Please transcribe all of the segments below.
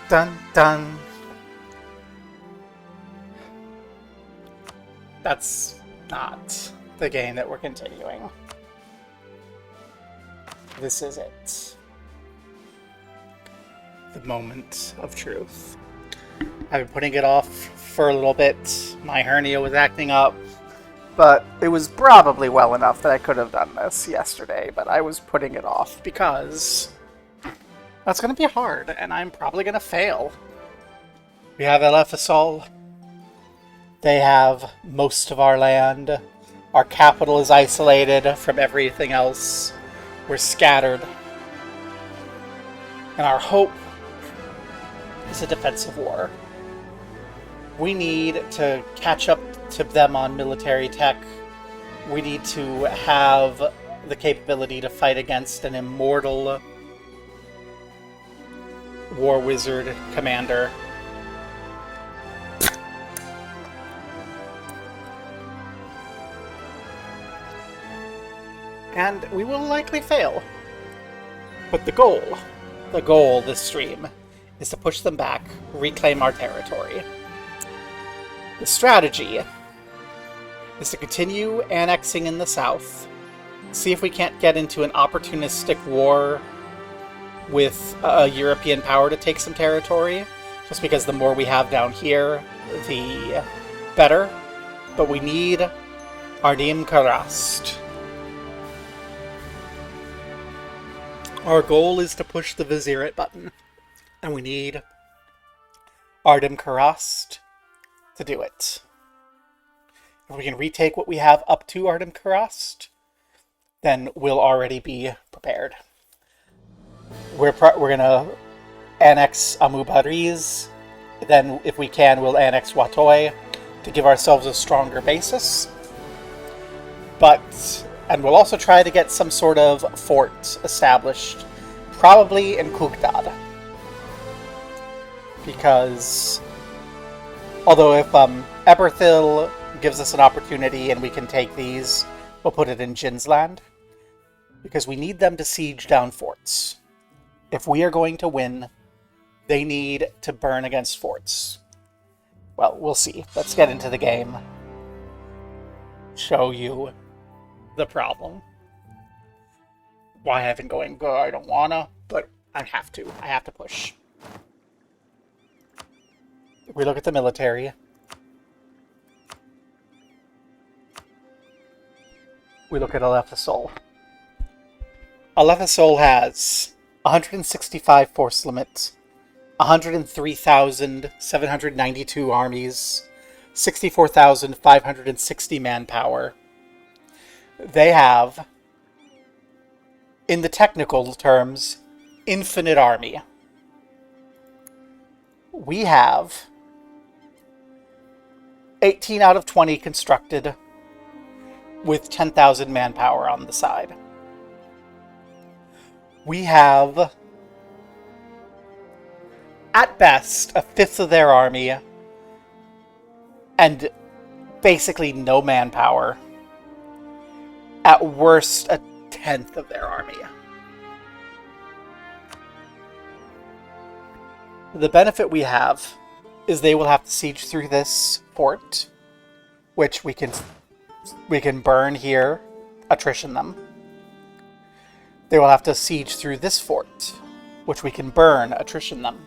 Dun dun. That's not the game that we're continuing. This is it. The moment of truth. I've been putting it off for a little bit. My hernia was acting up. But it was probably well enough that I could have done this yesterday, but I was putting it off because that's going to be hard, and I'm probably going to fail. We have LFSol. They have most of our land. Our capital is isolated from everything else. We're scattered. And our hope is a defensive war. We need to catch up to them on military tech. We need to have the capability to fight against an immortal war wizard commander. And we will likely fail. But the goal this stream, is to push them back, reclaim our territory. The strategy is to continue annexing in the south, see if we can't get into an opportunistic war with a European power to take some territory, just because the more we have down here, the better. But we need Ardim Karast. Our goal is to push the Vizieret button, and we need Ardim Karast to do it. If we can retake what we have up to Ardim Karast, then we'll already be prepared. We're gonna annex Amu Bariz, then if we can, we'll annex Watoy to give ourselves a stronger basis. And we'll also try to get some sort of fort established, probably in Kugdad. Because although if Eberthil gives us an opportunity and we can take these, we'll put it in Jin's land. Because we need them to siege down forts. If we are going to win, they need to burn against forts. Well, we'll see. Let's get into the game. Show you the problem. Why I've been going good, I don't wanna, but I have to. I have to push. If we look at the military, we look at Alethasol. Alethasol has 165 force limit, 103,792 armies, 64,560 manpower. They have, in the technical terms, infinite army. We have 18 out of 20 constructed with 10,000 manpower on the side. We have, at best, a fifth of their army and basically no manpower. At worst, a tenth of their army. The benefit we have is they will have to siege through this fort, which we can burn here, attrition them. They will have to siege through this fort, which we can burn, attrition them.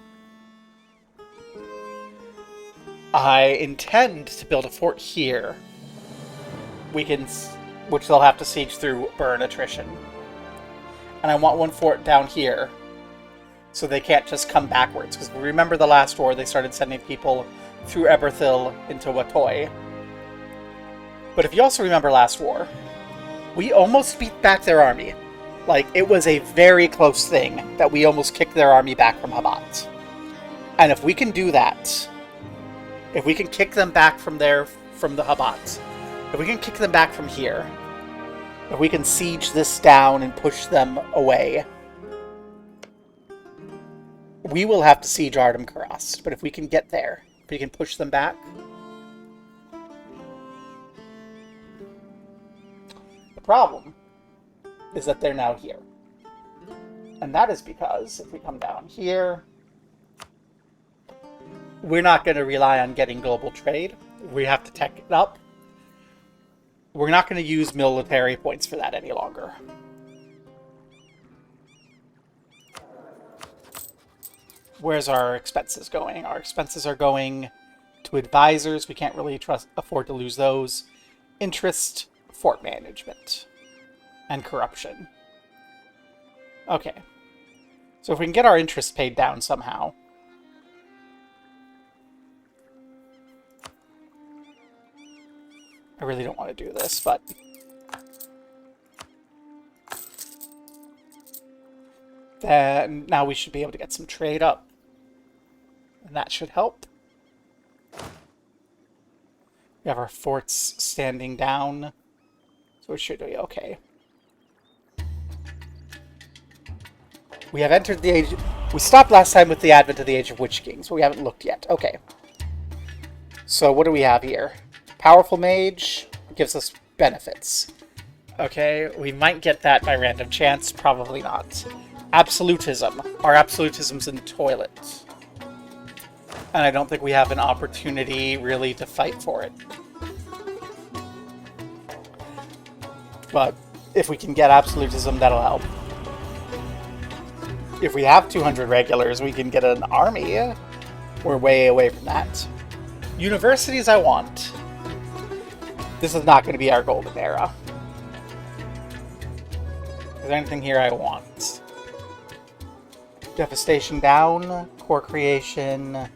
I intend to build a fort here. Which they'll have to siege through, burn, attrition. And I want one fort down here, so they can't just come backwards. Because remember the last war, they started sending people through Eberthil into Watoy. But if you also remember last war, we almost beat back their army. Like, it was a very close thing that we almost kicked their army back from Habat. And if we can do that, if we can kick them back from the Habat, if we can kick them back from here, if we can siege this down and push them away, we will have to siege Ardim Karast. But if we can get there, if we can push them back, the problem is that they're now here. And that is because if we come down here, we're not going to rely on getting global trade. We have to tech it up. We're not going to use military points for that any longer. Where's our expenses going? Our expenses are going to advisors. We can't really afford to lose those. Interest, fort management, and corruption. Okay. So if we can get our interest paid down somehow. I really don't want to do this, but... then now we should be able to get some trade up. And that should help. We have our forts standing down, so it should be okay. We have entered the age... We stopped last time with the advent of the Age of Witch Kings, but we haven't looked yet. Okay. So what do we have here? Powerful Mage gives us benefits. Okay, we might get that by random chance. Probably not. Absolutism. Our absolutism's in the toilet. And I don't think we have an opportunity, really, to fight for it. But if we can get absolutism, that'll help. If we have 200 regulars, we can get an army. We're way away from that. Universities I want. This is not going to be our golden era. Is there anything here I want? Devastation down. Core creation.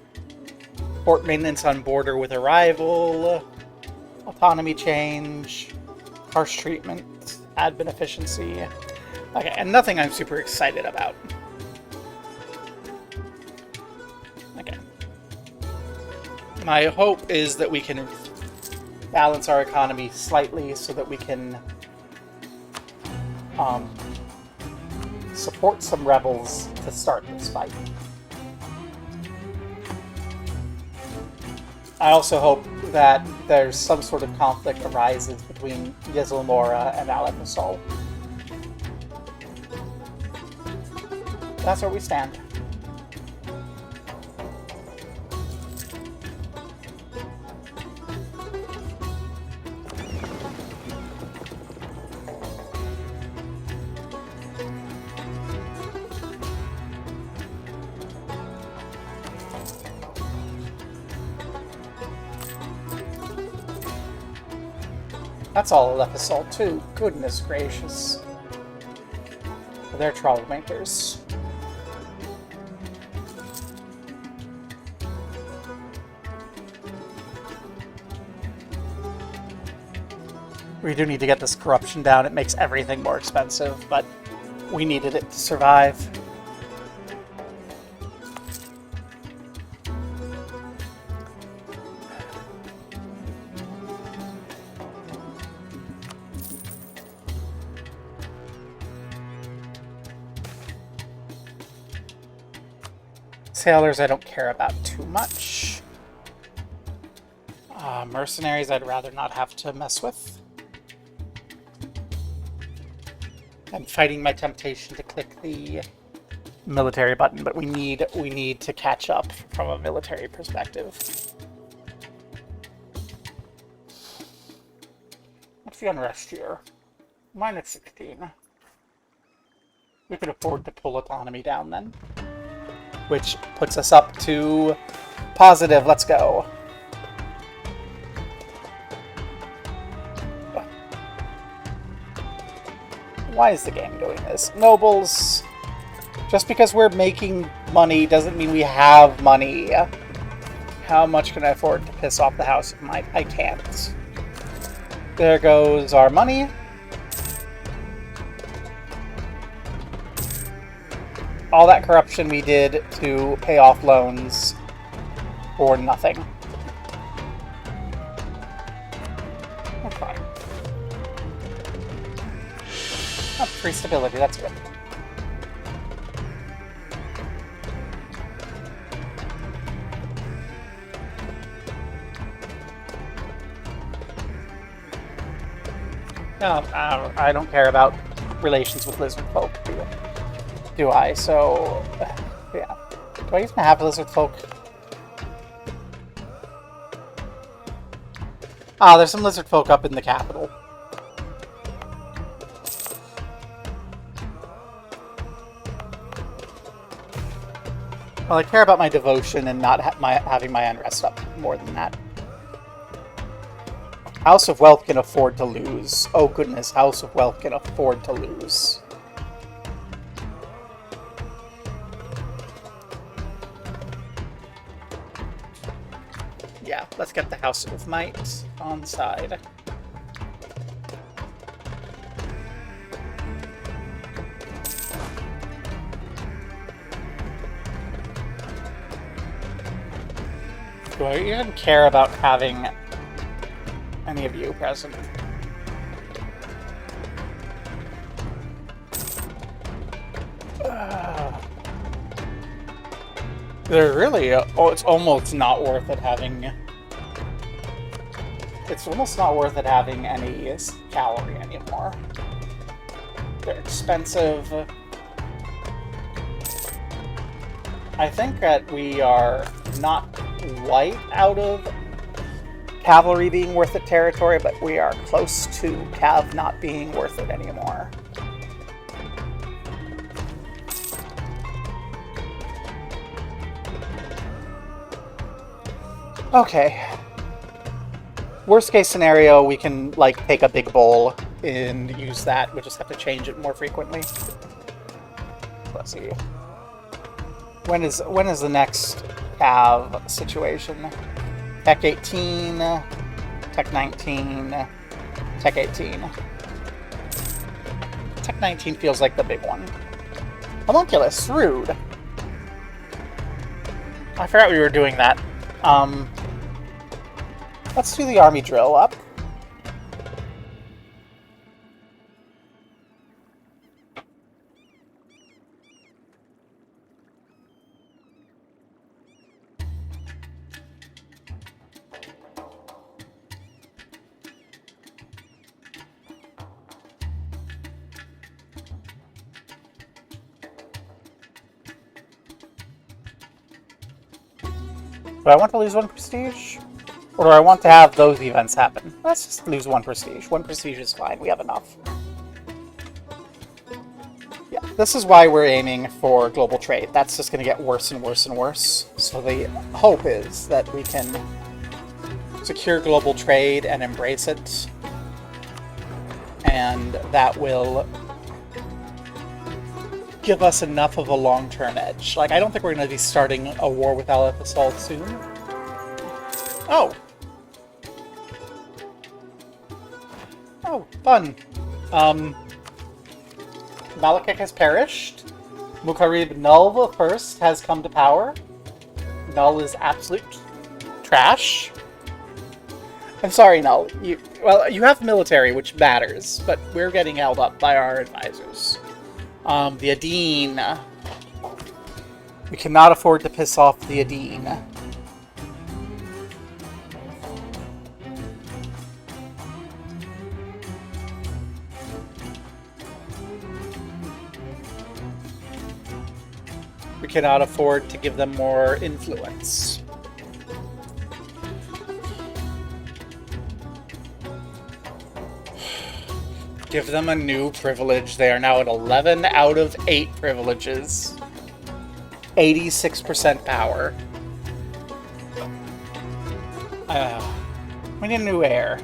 Port maintenance on border with arrival. Autonomy change. Harsh treatment. Admin efficiency. Okay, and nothing I'm super excited about. Okay. My hope is that we can balance our economy slightly so that we can support some rebels to start this fight. I also hope that there's some sort of conflict arises between Yezilmora and Alethasol. That's where we stand. That's all Alephasol too. Goodness gracious. They're troublemakers. We do need to get this corruption down. It makes everything more expensive, but we needed it to survive. Sailors I don't care about too much. Mercenaries I'd rather not have to mess with. I'm fighting my temptation to click the military button, but we need to catch up from a military perspective. What's the unrest here? Minus 16. We could afford to pull autonomy down then. Which puts us up to positive. Let's go. Why is the game doing this? Nobles, just because we're making money doesn't mean we have money. How much can I afford to piss off the House of Might? I can't. There goes our money. All that corruption we did to pay off loans for nothing. That's fine. Oh, free stability, that's good. No, I don't care about relations with lizard folk, do I? So, yeah. Do I even have lizard folk? Ah, there's some lizard folk up in the capital. Well, I care about my devotion and not having my unrest up more than that. House of Wealth can afford to lose. Oh goodness, House of Wealth can afford to lose. Yeah, let's get the House of Might on side. Do I even care about having any of you present? They're really... oh, it's almost not worth it having... It's almost not worth it having any cavalry anymore. They're expensive. I think that we are not quite out of cavalry being worth it territory, but we are close to cav not being worth it anymore. Okay. Worst case scenario, we can like take a big bowl and use that. We'll just have to change it more frequently. Let's see. When is the next cav situation? Tech 18, Tech 19, Tech 18. Tech 19 feels like the big one. Homunculus, rude. I forgot we were doing that. Let's do the army drill up. Do I want to lose 1 prestige? Or do I want to have those events happen? Let's just lose 1 prestige. 1 prestige is fine. We have enough. Yeah, this is why we're aiming for global trade. That's just going to get worse and worse and worse. So the hope is that we can secure global trade and embrace it. And that will give us enough of a long-term edge. Like, I don't think we're going to be starting a war with Aleph Assault soon. Oh! Oh, fun. Malekith has perished. Mukarib Null the First has come to power. Null is absolute trash. I'm sorry, Null. You have military, which matters, but we're getting held up by our advisors. The Adine. We cannot afford to piss off the Adine. We cannot afford to give them more influence. Give them a new privilege. They are now at 11 out of 8 privileges. 86% power. We need a new heir.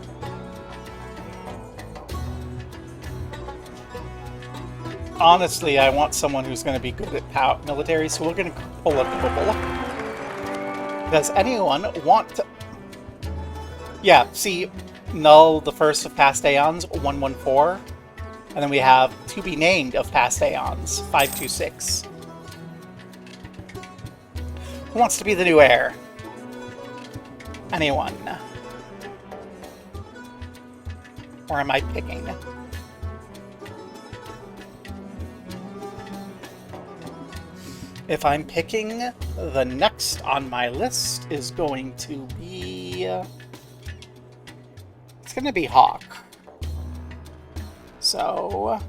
Honestly, I want someone who's going to be good at military, so we're going to pull a couple. Does anyone want to... Yeah, see, Null, the First of Past Aeons, 114. And then we have To Be Named of Past Aeons, 526. Who wants to be the new heir? Anyone? Or am I picking? If I'm picking, the next on my list is going to be... it's going to be Hawk. So...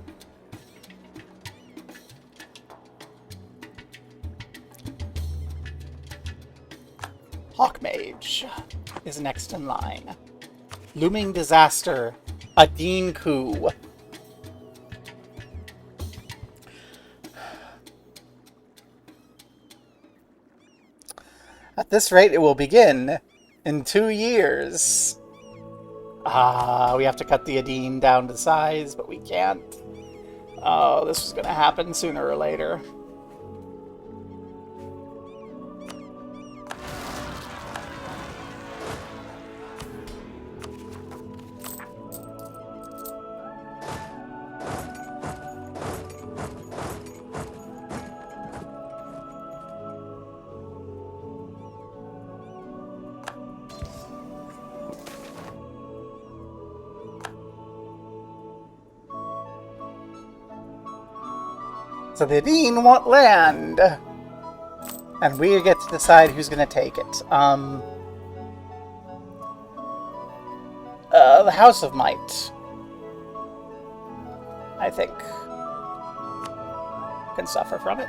Hawkmage is next in line. Looming disaster. A Dean coup. At this rate, it will begin in 2 years. We have to cut the Adine down to size, but we can't. Oh, this was going to happen sooner or later. So the Dean want land, and we get to decide who's going to take it. The House of Might, I think, can suffer from it.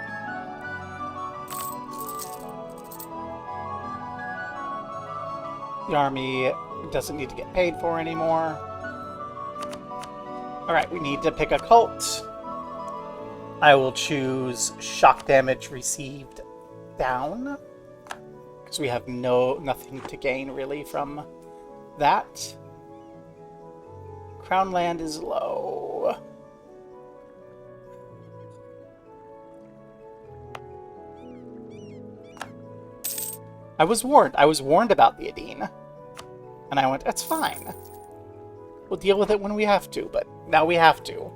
The army doesn't need to get paid for anymore. Alright, we need to pick a cult. I will choose shock damage received down, because we have nothing to gain really from that. Crown land is low. I was warned. I was warned about the Adine. And I went, it's fine. We'll deal with it when we have to, but now we have to.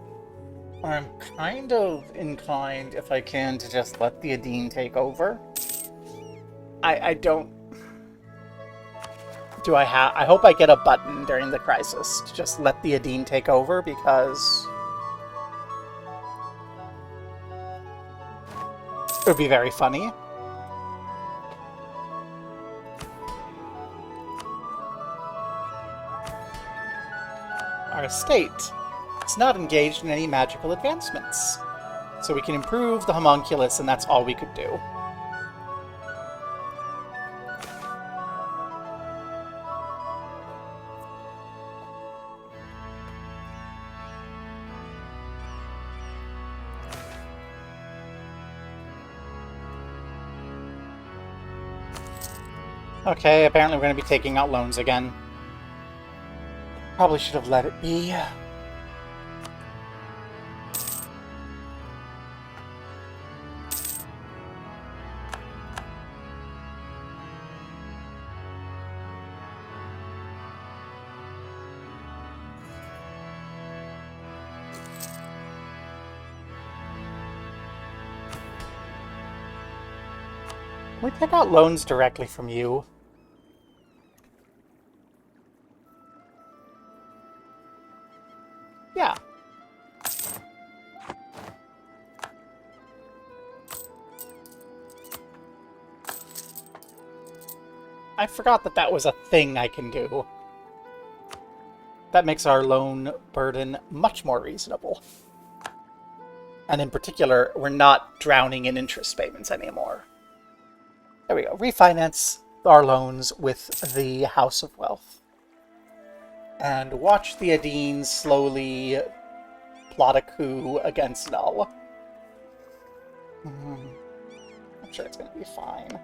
I'm kind of inclined, if I can, to just let the Adine take over. I don't... I hope I get a button during the crisis to just let the Adine take over, because... it would be very funny. Our estate is not engaged in any magical advancements, so we can improve the homunculus, and that's all we could do. Okay, apparently we're going to be taking out loans again. Probably should have let it be. Can we take out loans directly from you? Yeah. I forgot that that was a thing I can do. That makes our loan burden much more reasonable. And in particular, we're not drowning in interest payments anymore. There we go. Refinance our loans with the House of Wealth. And watch the Adine slowly plot a coup against Null. I'm sure it's going to be fine.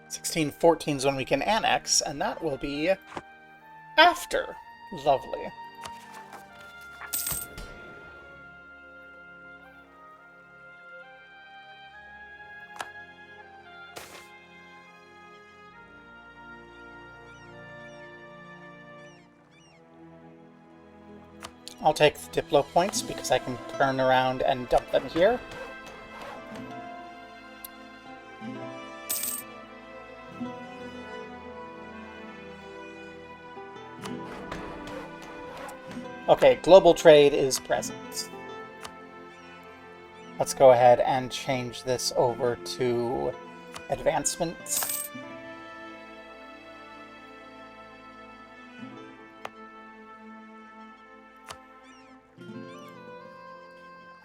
(1614) is when we can annex, and that will be after. Lovely. I'll take the Diplo points because I can turn around and dump them here. Okay, global trade is present. Let's go ahead and change this over to advancement.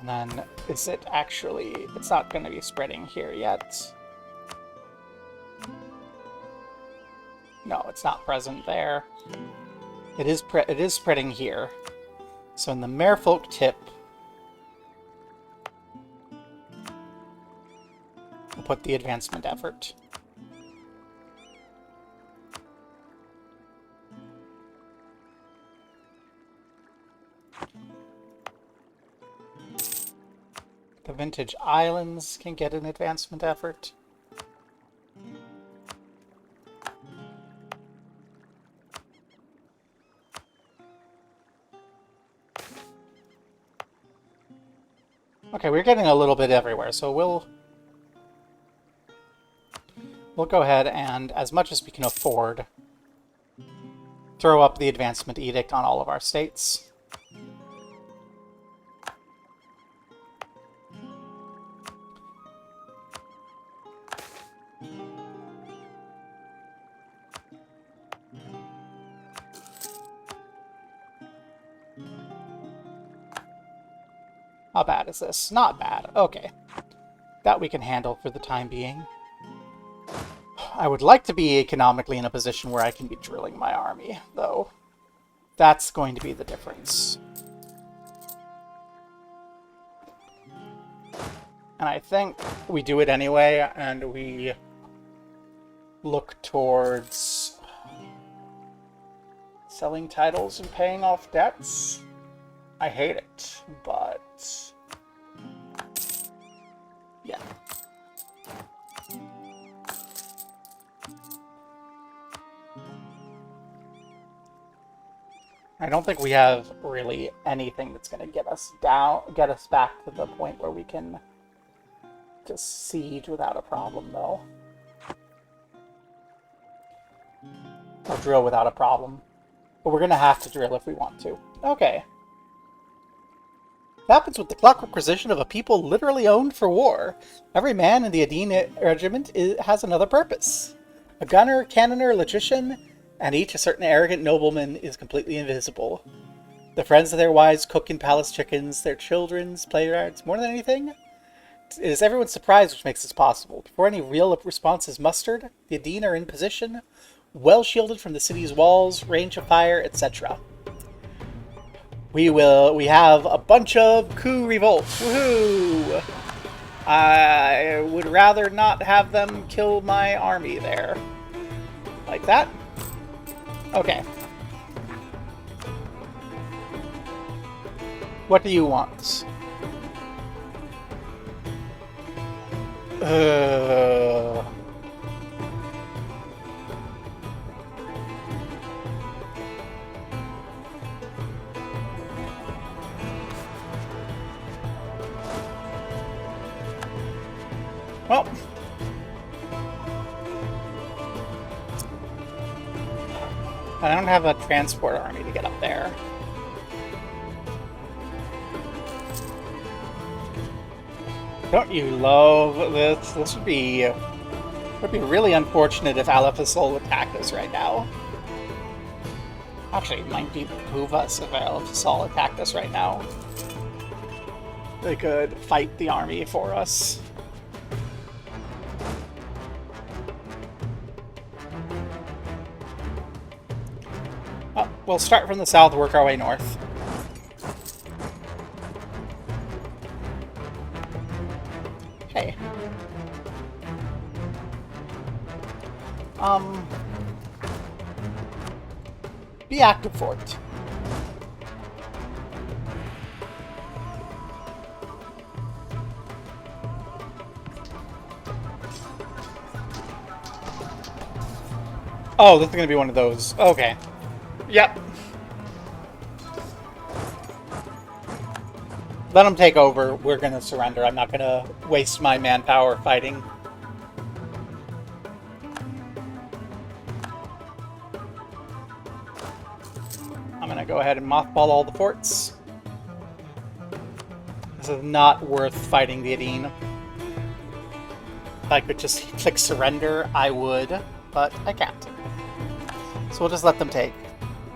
And then, is it actually... It's not going to be spreading here yet. No, it's not present there. It is spreading here. So in the Merfolk tip, we'll put the advancement effort. The Vintage Islands can get an advancement effort. Okay, we're getting a little bit everywhere, so we'll go ahead and, as much as we can afford, throw up the advancement edict on all of our states. How bad is this? Not bad. Okay. That we can handle for the time being. I would like to be economically in a position where I can be drilling my army, though. That's going to be the difference. And I think we do it anyway, and we look towards selling titles and paying off debts. I hate it, but yeah. I don't think we have really anything that's going to get us back to the point where we can just siege without a problem, though. Or drill without a problem. But we're going to have to drill if we want to. Okay. It happens with the clockwork precision of a people literally owned for war. Every man in the Adine regiment has another purpose. A gunner, cannoner, logician, and each a certain arrogant nobleman is completely invisible. The friends of their wives cook in palace chickens, their children's playyards, more than anything. It is everyone's surprise which makes this possible. Before any real response is mustered, the Adine are in position, well shielded from the city's walls, range of fire, etc. We have a bunch of coup revolts. Woohoo! I would rather not have them kill my army there. Like that? Okay. What do you want? Well, I don't have a transport army to get up there. Don't you love this? This would be really unfortunate if Alefisol attacked us right now. Actually, it might behoove us if Alefisol attacked us right now. They could fight the army for us. We'll start from the south, work our way north. Hey. Be active for it. Oh, this is going to be one of those. Okay. Yep. Let them take over. We're going to surrender. I'm not going to waste my manpower fighting. I'm going to go ahead and mothball all the forts. This is not worth fighting the Adine. If I could just click surrender, I would, but I can't. So we'll just let them take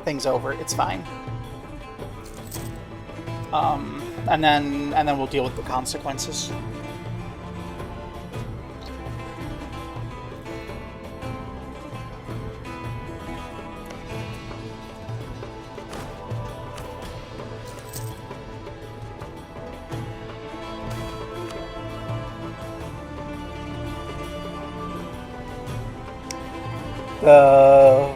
things over. It's fine. And then we'll deal with the consequences. Yeah,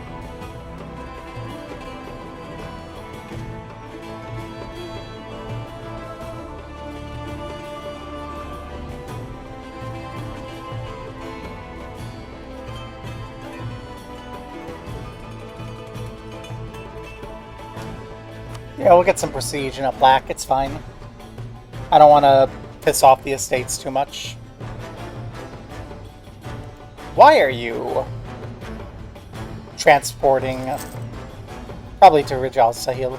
we'll get some prestige and a plaque. It's fine. I don't want to piss off the estates too much. Why are you transporting? Probably to Rijal Sahil.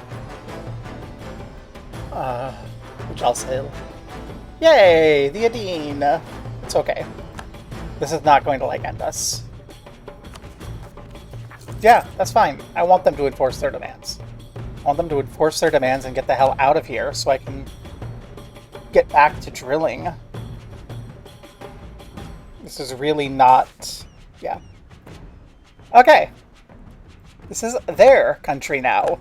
Rijal Sahil. Yay! The Adine! It's okay. This is not going to, like, end us. Yeah, that's fine. I want them to enforce their demands. I want them to enforce their demands and get the hell out of here so I can get back to drilling. This is really not... Yeah. Okay. This is their country now.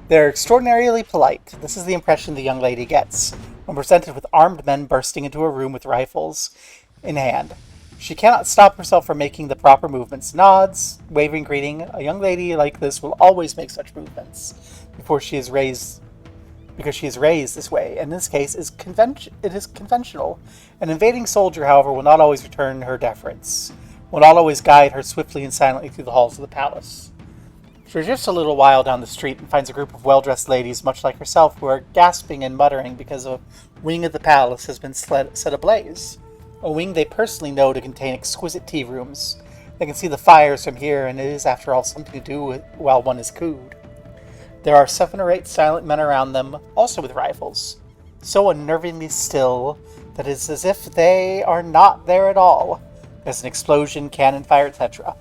They're extraordinarily polite. This is the impression the young lady gets when presented with armed men bursting into a room with rifles in hand. She cannot stop herself from making the proper movements. Nods, waving greeting. A young lady like this will always make such movements because she is raised this way. In this case, it is conventional. An invading soldier, however, will not always return her deference, will not always guide her swiftly and silently through the halls of the palace. She drifts a little while down the street and finds a group of well-dressed ladies, much like herself, who are gasping and muttering because a wing of the palace has been set ablaze. A wing they personally know to contain exquisite tea rooms. They can see the fires from here, and it is, after all, something to do while one is cooed. There are 7 or 8 silent men around them, also with rifles, so unnervingly still that it is as if they are not there at all. There's an explosion, cannon fire, etc.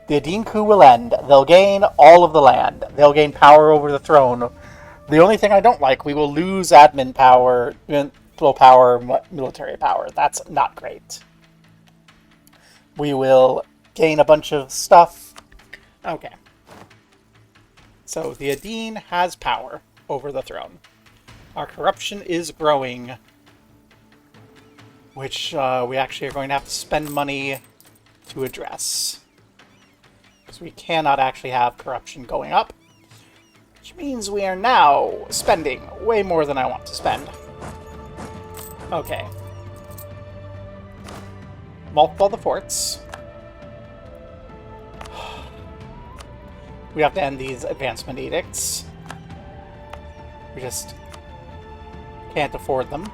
The Adine coup will end. They'll gain all of the land. They'll gain power over the throne. The only thing I don't like, we will lose admin power, political power, military power. That's not great. We will gain a bunch of stuff. Okay. So the Adine has power over the throne. Our corruption is growing, which we actually are going to have to spend money to address. Because we cannot actually have corruption going up, which means we are now spending way more than I want to spend. Okay. Multiply the forts. We have to end these advancement edicts. We just can't afford them.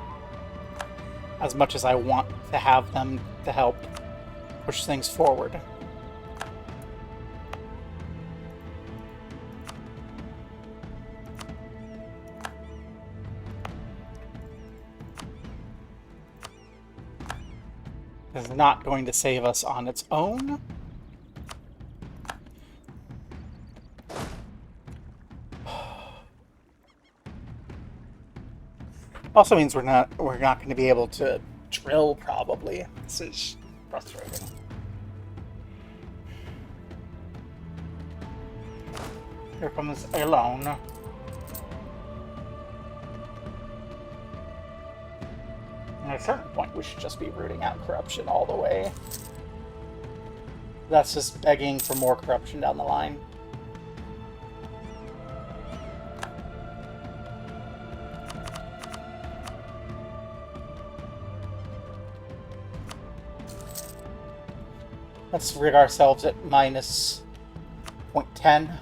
As much as I want to have them to help push things forward. This is not going to save us on its own. Also means we're not going to be able to drill, probably. This is frustrating. Here comes a loan. At a certain point, we should just be rooting out corruption all the way. That's just begging for more corruption down the line. Let's rig ourselves at minus 0.10.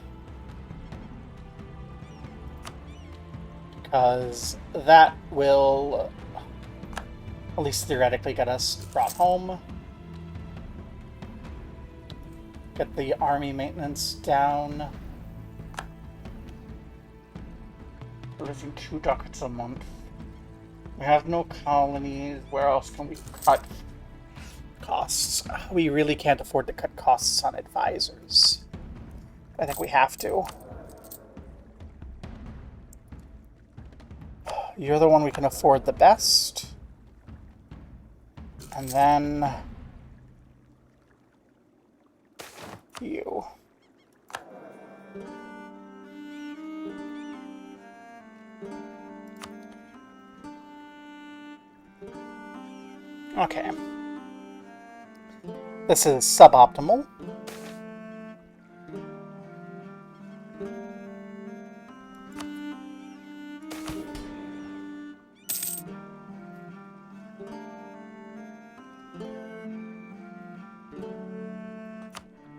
Because that will, at least theoretically, get us brought home. Get the army maintenance down. We're losing 2 ducats a month. We have no colonies. Where else can we cut costs? We really can't afford to cut costs on advisors. I think we have to. You're the one we can afford the best. And then you. Okay. This is suboptimal.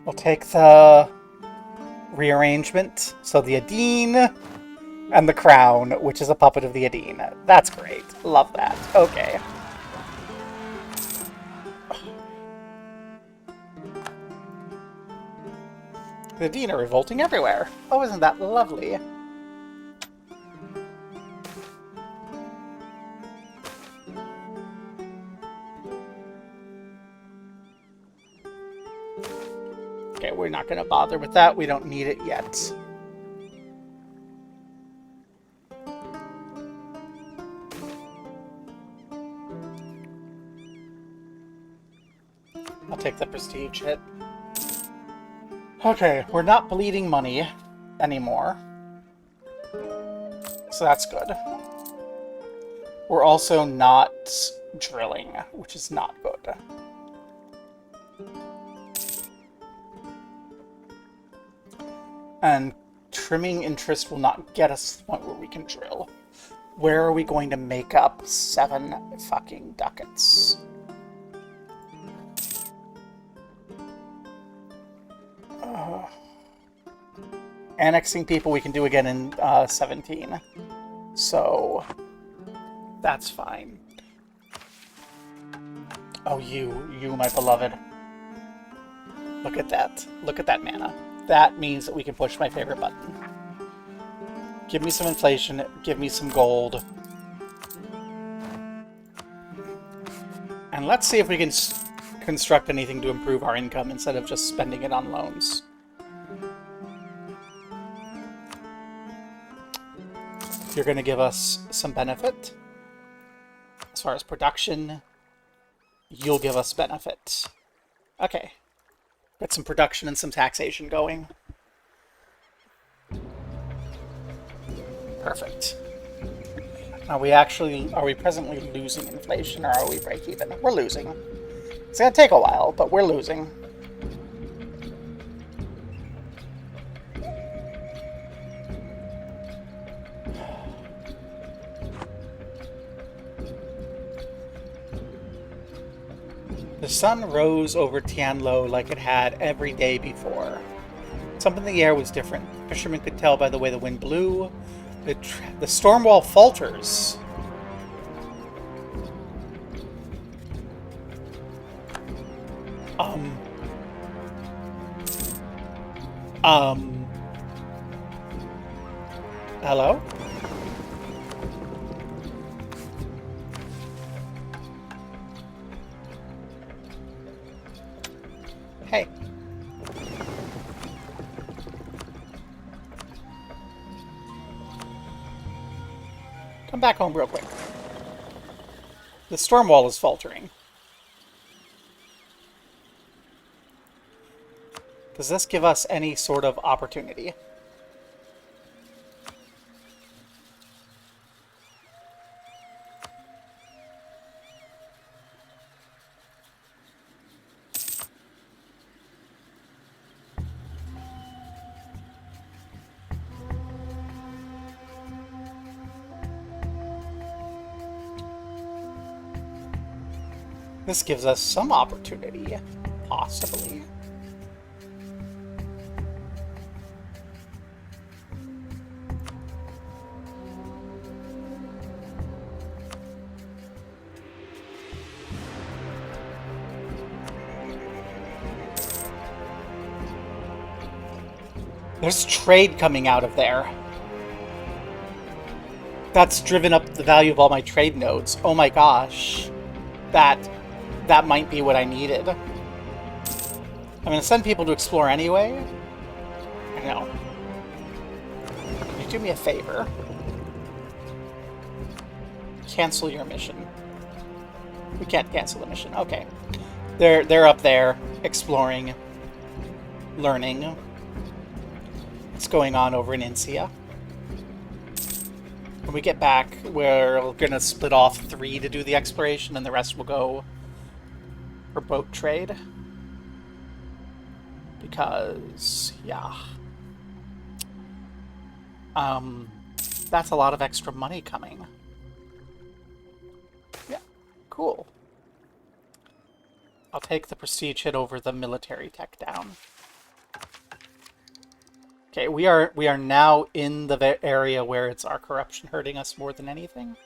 We'll take the rearrangement. So the Adine and the crown, which is a puppet of the Adine. That's great. Love that. Okay. The Adine are revolting everywhere. Oh, isn't that lovely? Okay, we're not going to bother with that. We don't need it yet. I'll take the prestige hit. Okay, we're not bleeding money anymore. So that's good. We're also not drilling, which is not good. And trimming interest will not get us to the point where we can drill. Where are we going to make up 7 fucking ducats? Annexing people we can do again in 17. So that's fine. Oh, you, my beloved. Look at that. Look at that mana. That means that we can push my favorite button. Give me some inflation. Give me some gold. And let's see if we can construct anything to improve our income instead of just spending it on loans. You're going to give us some benefit. As far as production, you'll give us benefit. Okay. Get some production and some taxation going. Perfect. Are we presently losing inflation, or are we break even? We're losing. It's going to take a while, but we're losing. The sun rose over Tianlo like it had every day before. Something in the air was different. Fishermen could tell by the way the wind blew. The storm wall falters. Hello? Hey. Come back home real quick. The storm wall is faltering. Does this give us any sort of opportunity? This gives us some opportunity, possibly. There's trade coming out of there. That's driven up the value of all my trade nodes. Oh my gosh. That might be what I needed. I'm gonna send people to explore anyway. I know. Can you do me a favor? Cancel your mission. We can't cancel the mission. Okay. They're up there, exploring, learning what's going on over in Insia. When we get back, we're gonna split off 3 to do the exploration, and the rest will go for boat trade. Because, yeah. That's a lot of extra money coming. Yeah, cool. I'll take the prestige hit over the military tech down. Okay, we are now in the area where it's our corruption hurting us more than anything.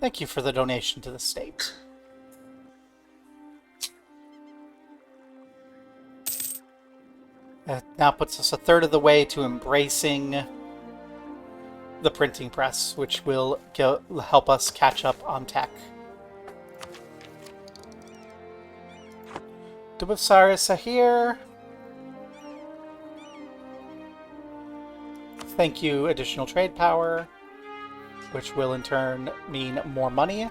Thank you for the donation to the state. That now puts us a third of the way to embracing the printing press, which will help us catch up on tech. Dubosarius are here. Thank you, additional trade power, which will in turn mean more money.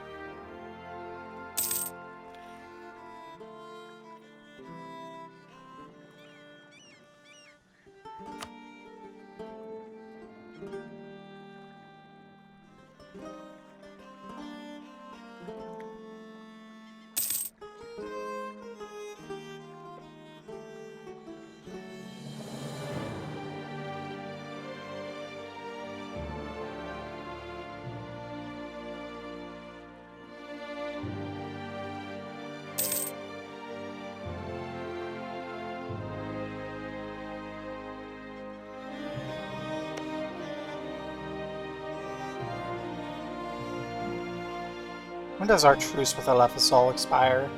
When does our truce with Alephasol expire?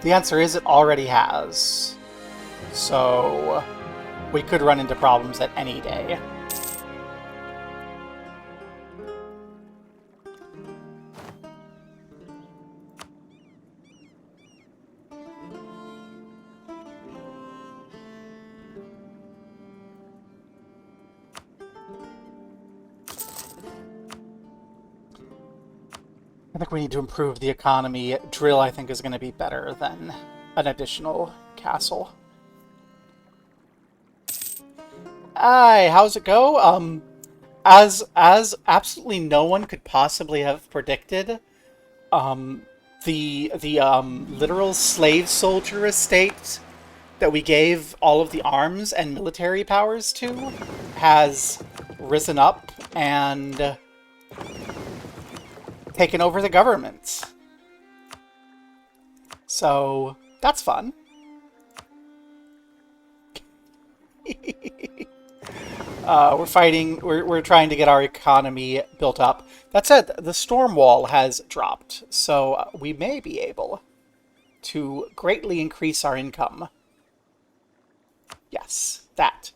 The answer is it already has. So we could run into problems at any day. I think we need to improve the economy. Drill, I think, is going to be better than an additional castle. Hi, how's it go? As absolutely no one could possibly have predicted, the literal slave soldier estate that we gave all of the arms and military powers to has risen up and taken over the government. So that's fun. We're trying to get our economy built up. That said, the storm wall has dropped, so we may be able to greatly increase our income. Yes, that.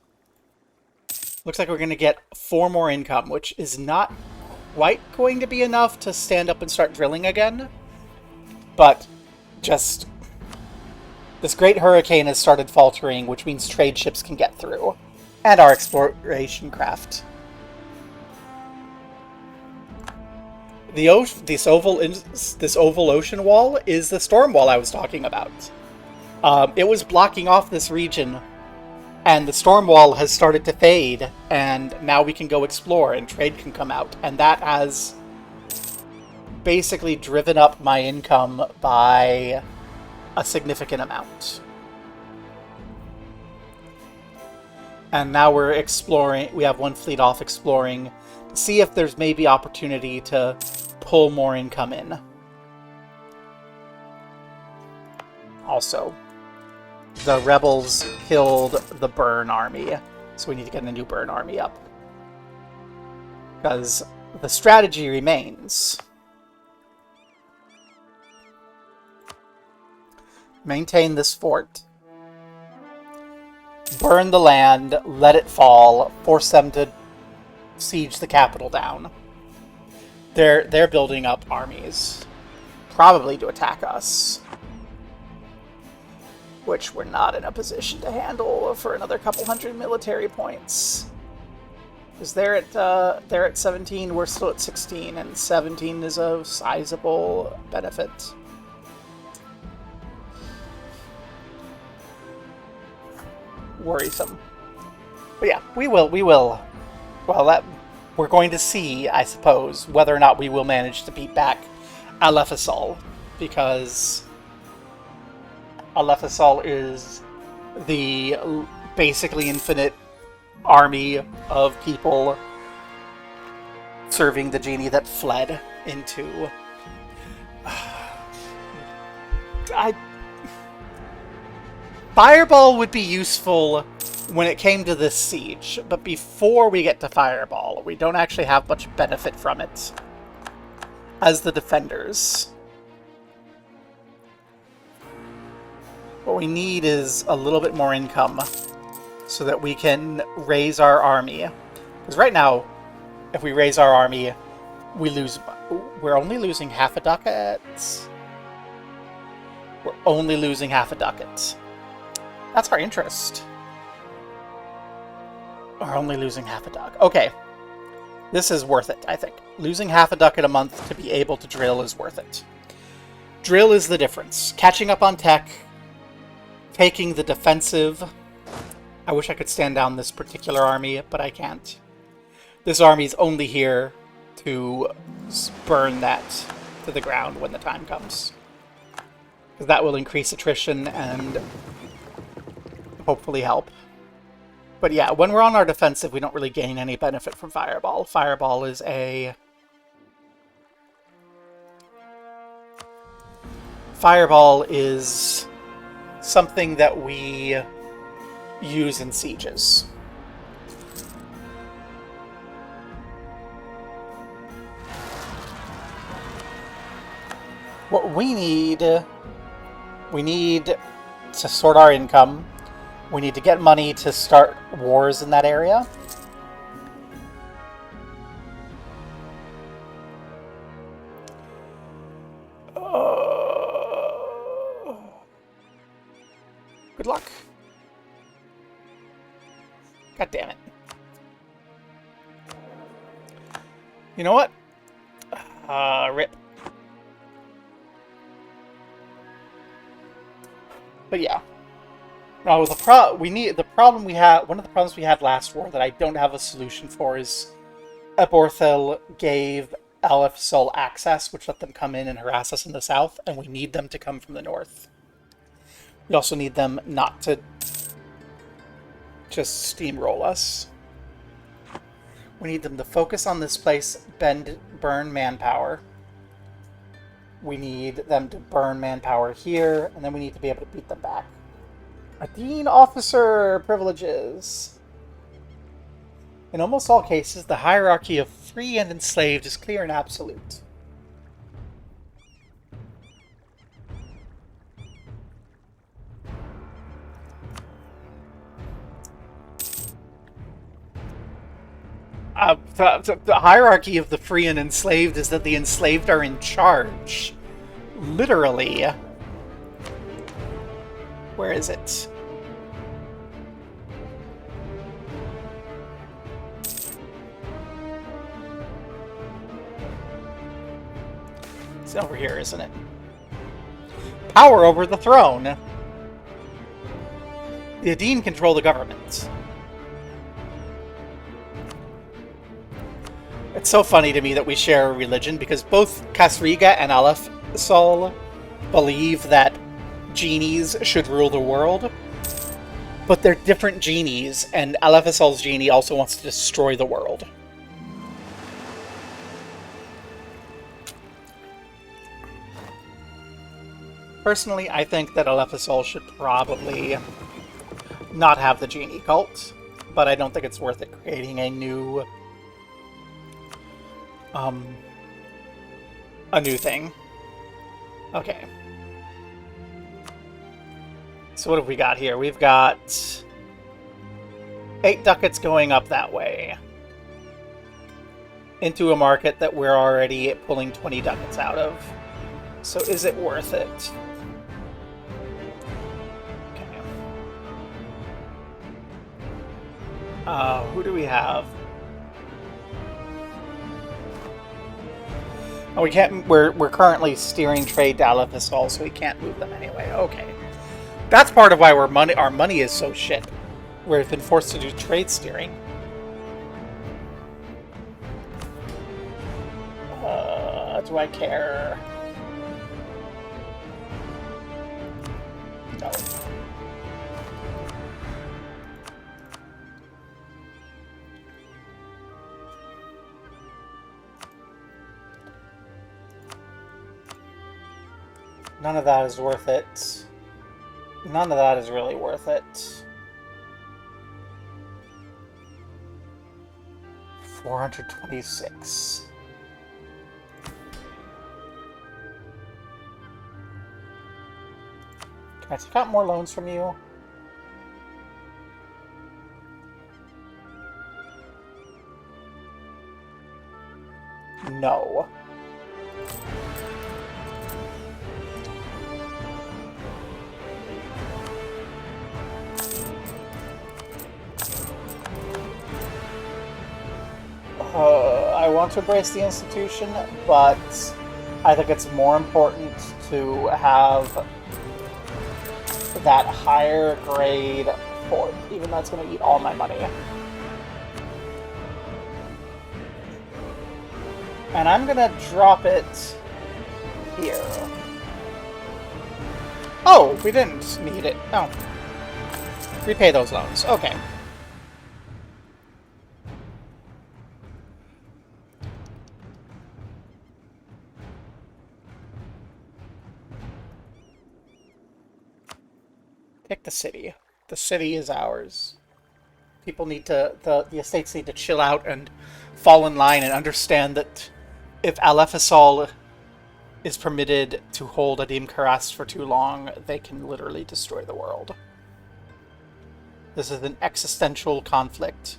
Looks like we're going to get 4 more income, which is not quite going to be enough to stand up and start drilling again. But just this great hurricane has started faltering, which means trade ships can get through. And our exploration craft. This oval ocean wall is the storm wall I was talking about. It was blocking off this region, and the storm wall has started to fade, and now we can go explore and trade can come out, and that has basically driven up my income by a significant amount. And now we're exploring, we have one fleet off exploring to see if there's maybe opportunity to pull more income in. Also, the rebels killed the Burn army. So we need to get a new Burn army up. Because the strategy remains. Maintain this fort. Burn the land, let it fall, force them to siege the capital down. They're building up armies. Probably to attack us. Which we're not in a position to handle for another couple hundred military points. Because they're at 17, we're still at 16, and 17 is a sizable benefit. Worrisome. But yeah, we will. Well, we're going to see, I suppose, whether or not we will manage to beat back Alephasol, because Alephasol is the basically infinite army of people serving the genie that fled into... Fireball would be useful when it came to this siege, but before we get to Fireball, we don't actually have much benefit from it as the defenders. What we need is a little bit more income so that we can raise our army. Because right now, if we raise our army, we lose... We're only losing half a ducat. We're only losing half a ducat. That's our interest. We're only losing half a ducat. Okay. This is worth it, I think. Losing half a ducat a month to be able to drill is worth it. Drill is the difference. Catching up on tech, taking the defensive. I wish I could stand down this particular army, but I can't. This army is only here to burn that to the ground when the time comes. Because that will increase attrition and hopefully help. But yeah, when we're on our defensive, we don't really gain any benefit from Fireball. Fireball is a... Fireball is something that we use in sieges. What we need to sort our income. We need to get money to start wars in that area. Good luck. God damn it. You know what? Rip. But yeah. No, one of the problems we had last war that I don't have a solution for is Eborthel gave Alephasol access, which let them come in and harass us in the south, and we need them to come from the north. We also need them not to just steamroll us. We need them to focus on this place, burn manpower. We need them to burn manpower here, and then we need to be able to beat them back. Dean officer privileges. In almost all cases, the hierarchy of free and enslaved is clear and absolute. The hierarchy of the free and enslaved is that the enslaved are in charge. Literally. Where is it? It's over here, isn't it? Power over the throne. The Adine control the government. It's so funny to me that we share a religion, because both Qasriga and Alephasol believe that genies should rule the world, but they're different genies, and Alephasol's genie also wants to destroy the world. Personally, I think that Alephasol should probably not have the genie cult, but I don't think it's worth it creating a new thing. Okay. So what have we got here? We've got 8 ducats going up that way into a market that we're already pulling 20 ducats out of. So is it worth it? Okay. Who do we have? Oh, we can't. We're currently steering trade to Alephasol, so we can't move them anyway. Okay, that's part of why our money is so shit. We've been forced to do trade steering. Do I care? No. None of that is worth it. None of that is really worth it. 426. Can I take out more loans from you? No. I want to embrace the institution, but I think it's more important to have that higher grade fort, even though it's going to eat all my money. And I'm going to drop it here. Oh, we didn't need it. Oh. Repay those loans. Okay. Pick the city. The city is ours. People need to, the estates need to chill out and fall in line and understand that if Alephasol is permitted to hold Adim Karast for too long, they can literally destroy the world. This is an existential conflict.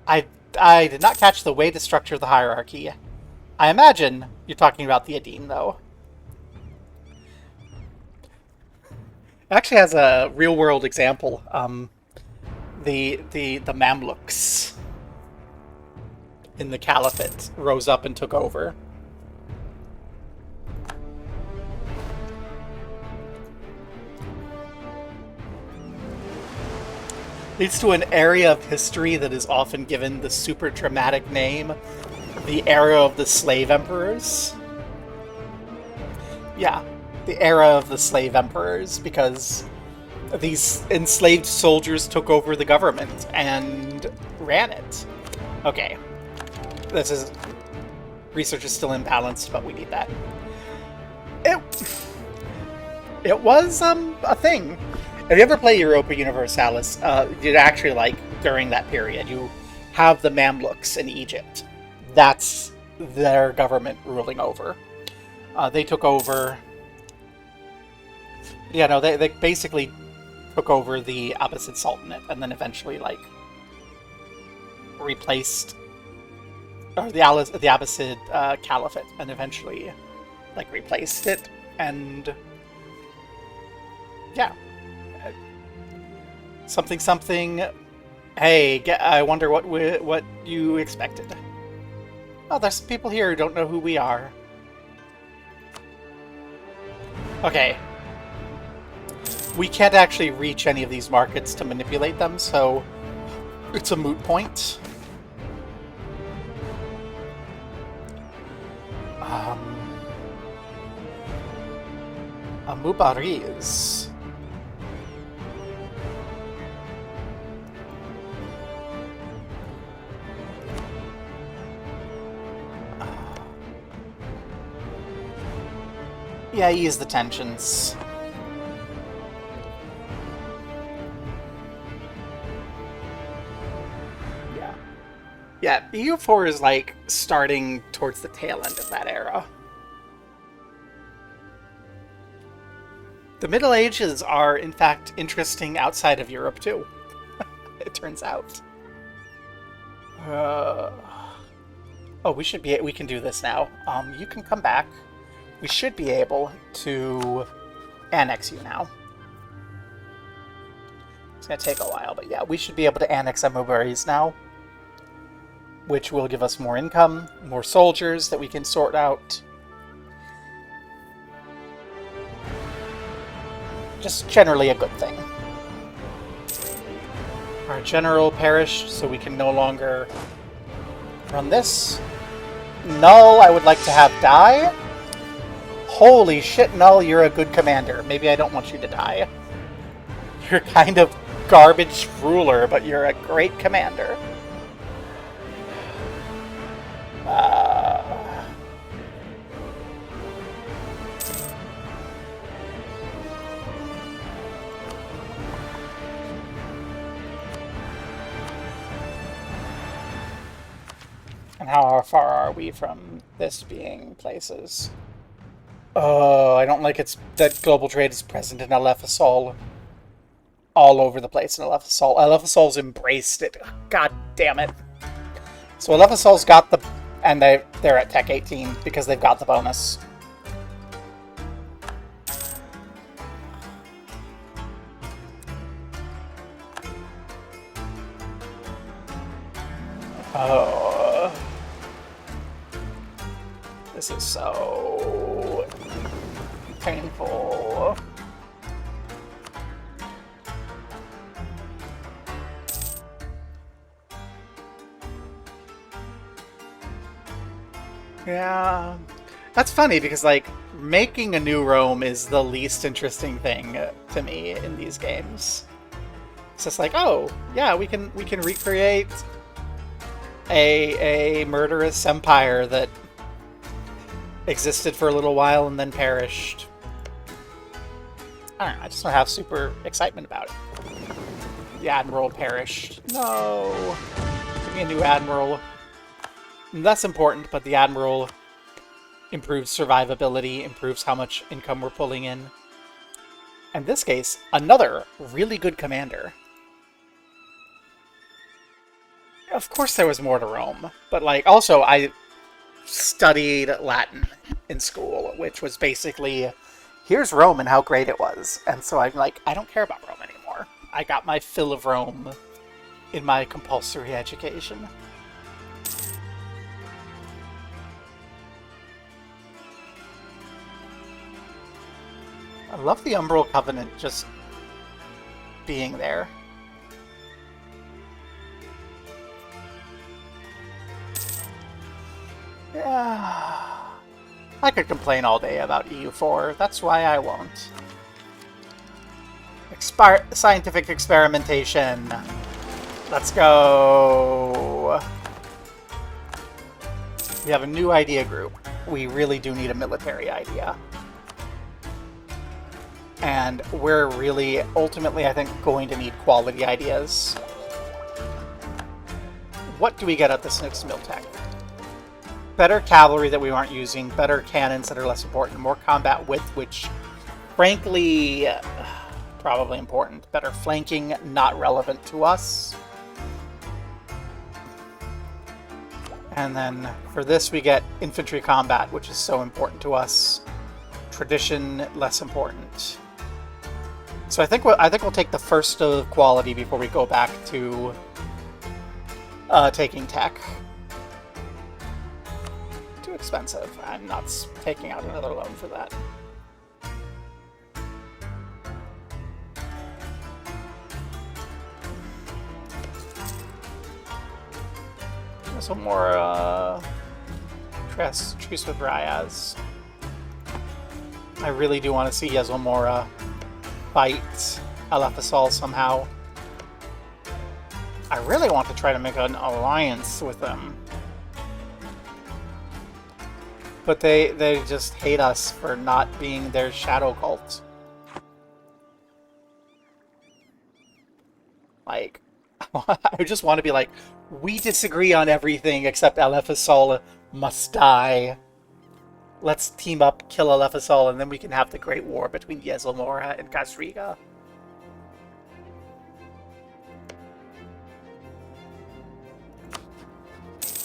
I did not catch the way to structure the hierarchy. I imagine you're talking about the Adim, though. It actually has a real-world example. The Mamluks in the Caliphate rose up and took over. Leads to an area of history that is often given the super dramatic name, the era of the slave emperors. Yeah. The era of the slave emperors, because these enslaved soldiers took over the government and ran it. Okay. Research is still imbalanced, but we need that. It was a thing. If you ever play Europa Universalis, you'd actually, like, during that period, you have the Mamluks in Egypt. That's their government ruling over. They took over... Yeah, no, they basically took over the Abbasid Sultanate and then eventually, like, replaced... Or the Abbasid Caliphate and eventually, like, replaced it. And... Yeah. Something... Hey, I wonder what you expected. Oh, there's some people here who don't know who we are. Okay. We can't actually reach any of these markets to manipulate them, so it's a moot point. Mubariz. Yeah, ease the tensions. Yeah. Yeah, EU4 is like starting towards the tail end of that era. The Middle Ages are, in fact, interesting outside of Europe, too. It turns out. Uh... Oh, we can do this now. You can come back. We should be able to annex you now. It's gonna take a while, but yeah, we should be able to annex Emoburies now, which will give us more income, more soldiers that we can sort out. Just generally a good thing. Our general perished, so we can no longer run this. Null, I would like to have die. Holy shit, Null, you're a good commander. Maybe I don't want you to die. You're kind of garbage ruler, but you're a great commander. And how far are we from this being places? Oh, I don't like that global trade is present in Alephasol. All over the place in Alephasol. Alephasol's embraced it. God damn it. So Alephasol's got the... And they're at Tech 18 because they've got the bonus. Oh. This is so painful. Yeah. That's funny because, like, making a new Rome is the least interesting thing to me in these games. It's just like, oh, yeah, we can recreate a murderous empire that existed for a little while and then perished. I don't know, I just don't have super excitement about it. The Admiral perished. No! Give me a new Admiral. That's important, but the Admiral improves survivability, improves how much income we're pulling in. In this case, another really good commander. Of course there was more to Rome, but, like, also I studied Latin in school, which was basically, here's Rome and how great it was. And so I'm like, I don't care about Rome anymore. I got my fill of Rome in my compulsory education. I love the Umbral Covenant just being there. Yeah. I could complain all day about EU4. That's why I won't. Scientific experimentation. Let's go. We have a new idea group. We really do need a military idea. And we're really, ultimately, I think, going to need quality ideas. What do we get at this next Miltech? Better cavalry that we aren't using, better cannons that are less important, more combat width, which, frankly, probably important. Better flanking, not relevant to us. And then for this we get infantry combat, which is so important to us. Tradition, less important. So I think we'll take the first of quality before we go back to taking tech. Too expensive. I'm not taking out another loan for that. Some more truce with Ryaz. I really do want to see Yezomora fight Alephasol somehow. I really want to try to make an alliance with them. But they just hate us for not being their shadow cult. Like, I just want to be like, we disagree on everything except Alephasol must die. Let's team up, kill Alephasol, and then we can have the Great War between Yezelmora and Qasriga.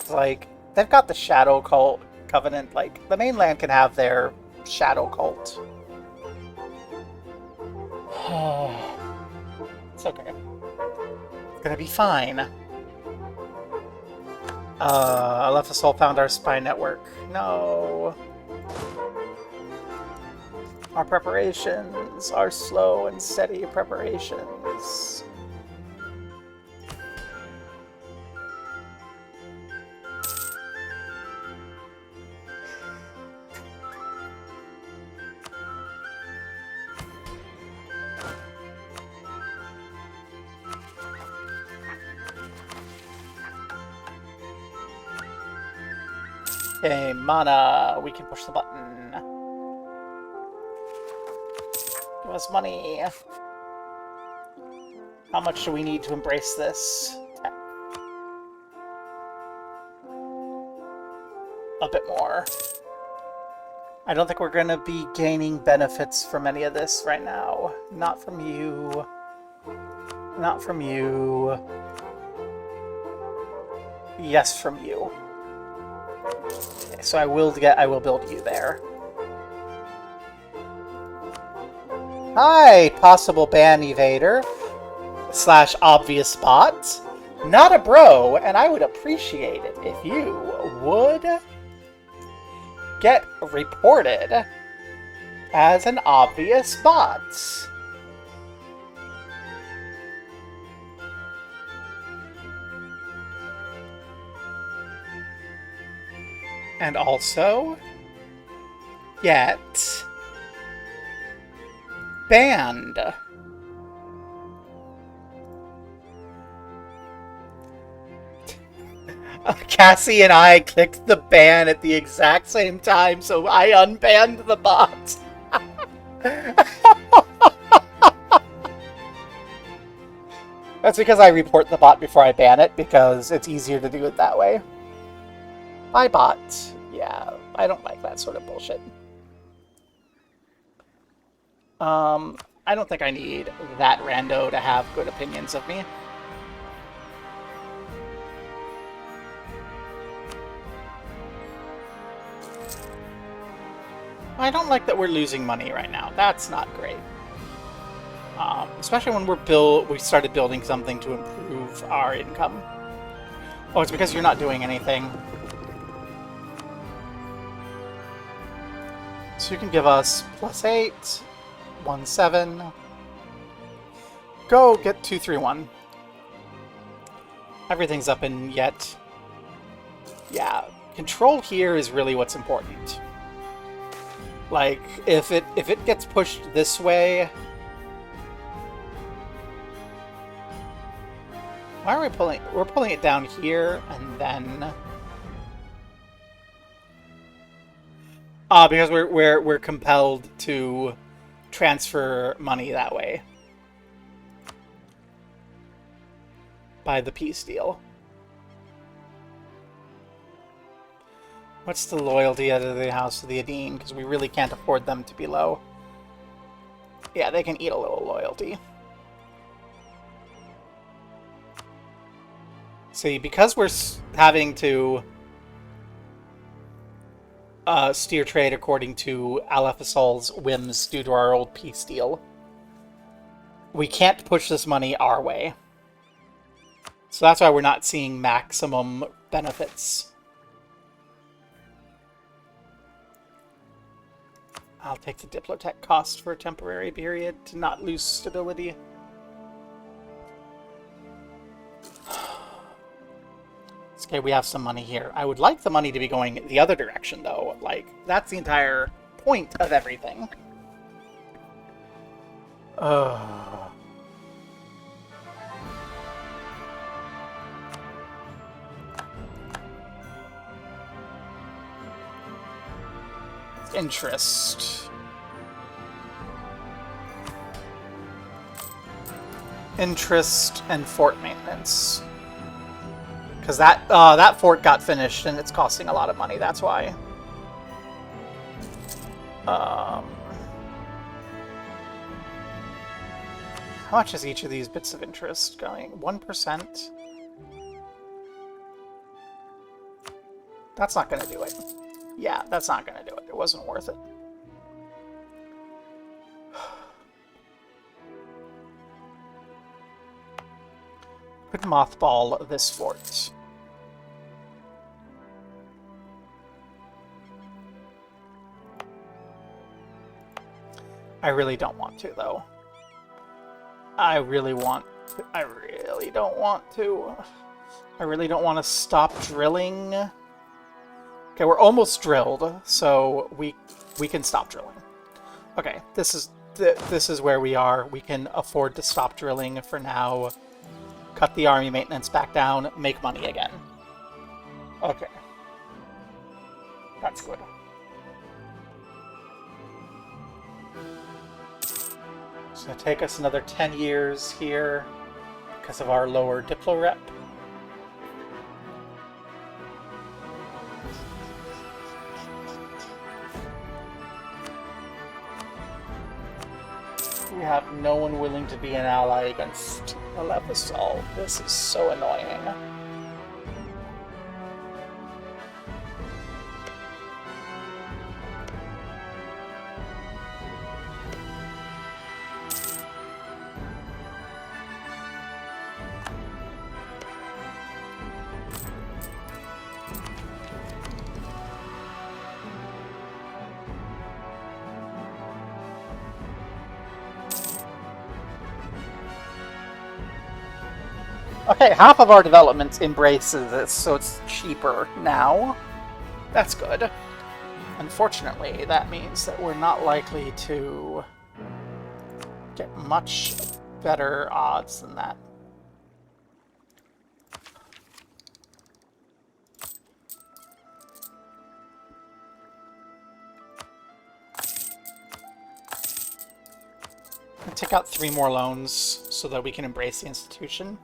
Like, they've got the Shadow Cult Covenant. Like, the mainland can have their Shadow Cult. It's okay. It's gonna be fine. Alephasol found our spy network. No. Our preparations are slow and steady preparations. Okay, mana. We can push the button. Give us money. How much do we need to embrace this? A bit more. I don't think we're going to be gaining benefits from any of this right now. Not from you. Not from you. Yes, from you. Okay, so I will build you there. Hi, possible ban evader / obvious bot. Not a bro, and I would appreciate it if you would get reported as an obvious bot. And also get banned. Cassie and I clicked the ban at the exact same time, so I unbanned the bot. That's because I report the bot before I ban it, because it's easier to do it that way. Bye, bot. Yeah, I don't like that sort of bullshit. I don't think I need that rando to have good opinions of me. I don't like that we're losing money right now. That's not great. Especially when we started building something to improve our income. Oh, it's because you're not doing anything. So you can give us +8, 1/7. Go get 2/3/1. Everything's up in yet. Yeah, control here is really what's important. Like, if it gets pushed this way, why are we pulling? We're pulling it down here, and then because we're compelled to transfer money that way by the peace deal. What's the loyalty out of the House of the Adine? Because we really can't afford them to be low. Yeah, they can eat a little loyalty. See, because we're having to steer trade according to Alephasol's whims due to our old peace deal, we can't push this money our way. So that's why we're not seeing maximum benefits. I'll take the Diplotech cost for a temporary period to not lose stability. It's okay, we have some money here. I would like the money to be going the other direction, though. Like, that's the entire point of everything. interest. Interest and fort maintenance. Because that fort got finished and it's costing a lot of money, that's why. How much is each of these bits of interest going? 1%? That's not going to do it. Yeah, that's not going to do it. It wasn't worth it. Could mothball this fort. I really don't want to, though. I really don't want to. I really don't want to stop drilling. Okay, we're almost drilled, so we can stop drilling. Okay, this is where we are. We can afford to stop drilling for now. Cut the army maintenance back down, make money again. Okay. That's good. It's going to take us another 10 years here because of our lower Diplo rep. We have no one willing to be an ally against Alephasol. This is so annoying. Okay, half of our development embraces this, so it's cheaper now. That's good. Unfortunately, that means that we're not likely to get much better odds than that. I'll take out 3 more loans so that we can embrace the institution.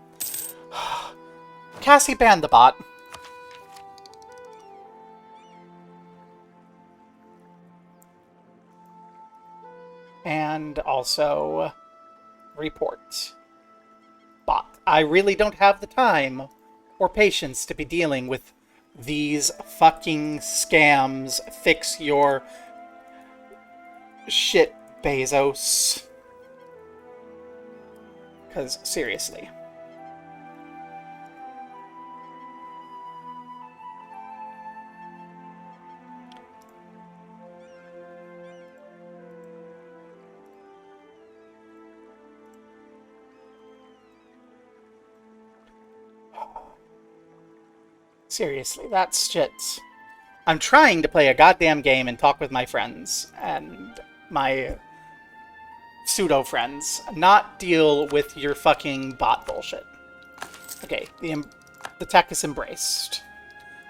Cassie banned the bot. And also report. Bot. I really don't have the time or patience to be dealing with these fucking scams. Fix your shit, Bezos. Because, seriously. Seriously, that's shit. I'm trying to play a goddamn game and talk with my friends and my pseudo-friends, not deal with your fucking bot bullshit. Okay, the tech is embraced.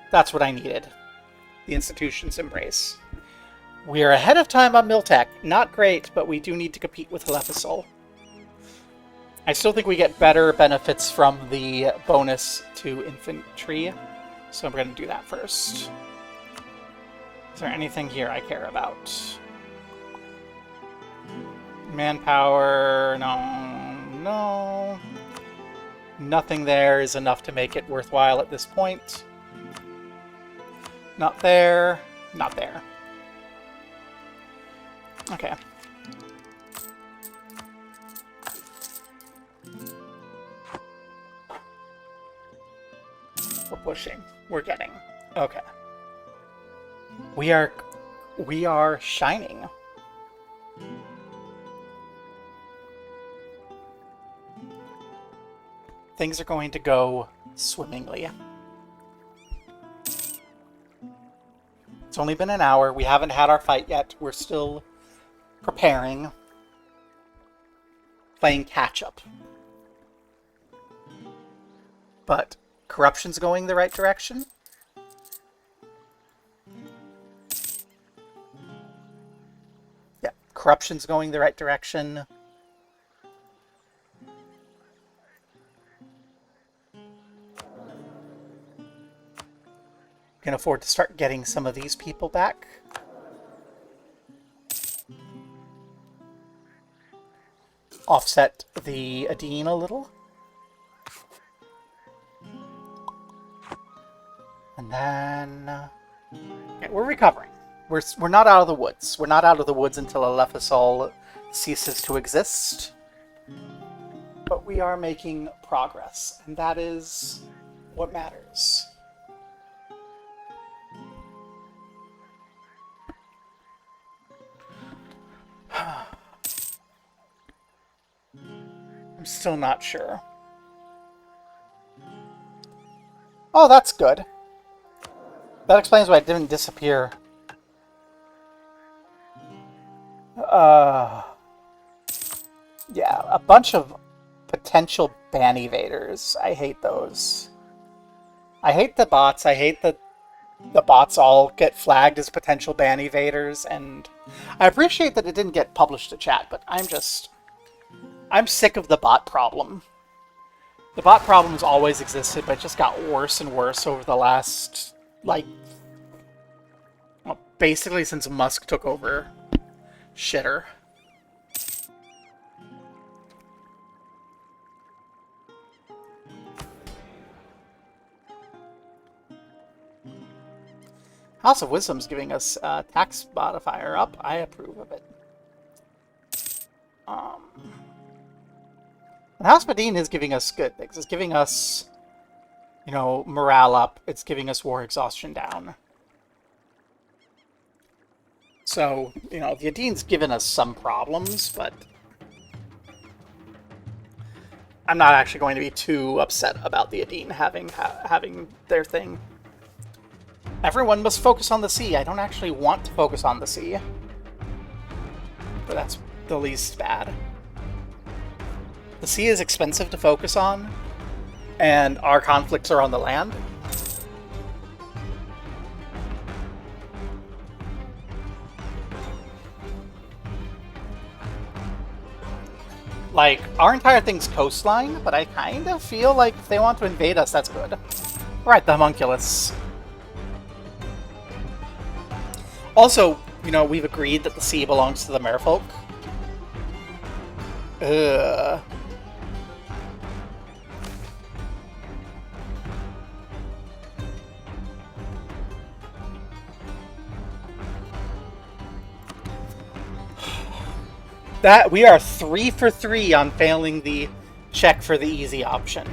That's what I needed. The institution's embrace. We are ahead of time on Miltech. Not great, but we do need to compete with Alephasol. I still think we get better benefits from the bonus to infantry. So I'm going to do that first. Is there anything here I care about? Manpower, no. Nothing there is enough to make it worthwhile at this point. Not there, not there. Okay. We're pushing. We're getting. Okay. We are shining. Things are going to go swimmingly. It's only been an hour. We haven't had our fight yet. We're still preparing. Playing catch-up. But corruption's going the right direction. Corruption's going the right direction. Can afford to start getting some of these people back. Offset the Adine a little. And then... okay, we're recovering. We're not out of the woods. We're not out of the woods until Alephasol ceases to exist. But we are making progress, and that is what matters. I'm still not sure. Oh, that's good. That explains why it didn't disappear. Yeah, a bunch of potential ban evaders. I hate those. I hate the bots. I hate that the bots all get flagged as potential ban evaders, and I appreciate that it didn't get published to chat, but I'm sick of the bot problem. The bot problem's always existed, but it just got worse and worse over the last, like, well, basically since Musk took over Shitter. House of Wisdom's giving us tax modifier up. I approve of it. And House Medine is giving us good things. It's giving us, you know, morale up. It's giving us war exhaustion down. So, you know, the Adine's given us some problems, but I'm not actually going to be too upset about the Adine having their thing. Everyone must focus on the sea. I don't actually want to focus on the sea. But that's the least bad. The sea is expensive to focus on, and our conflicts are on the land. Like, our entire thing's coastline, but I kind of feel like if they want to invade us, that's good. Alright, the homunculus. Also, you know, we've agreed that the sea belongs to the merfolk. Ugh. That we are 3 for 3 on failing the check for the easy option.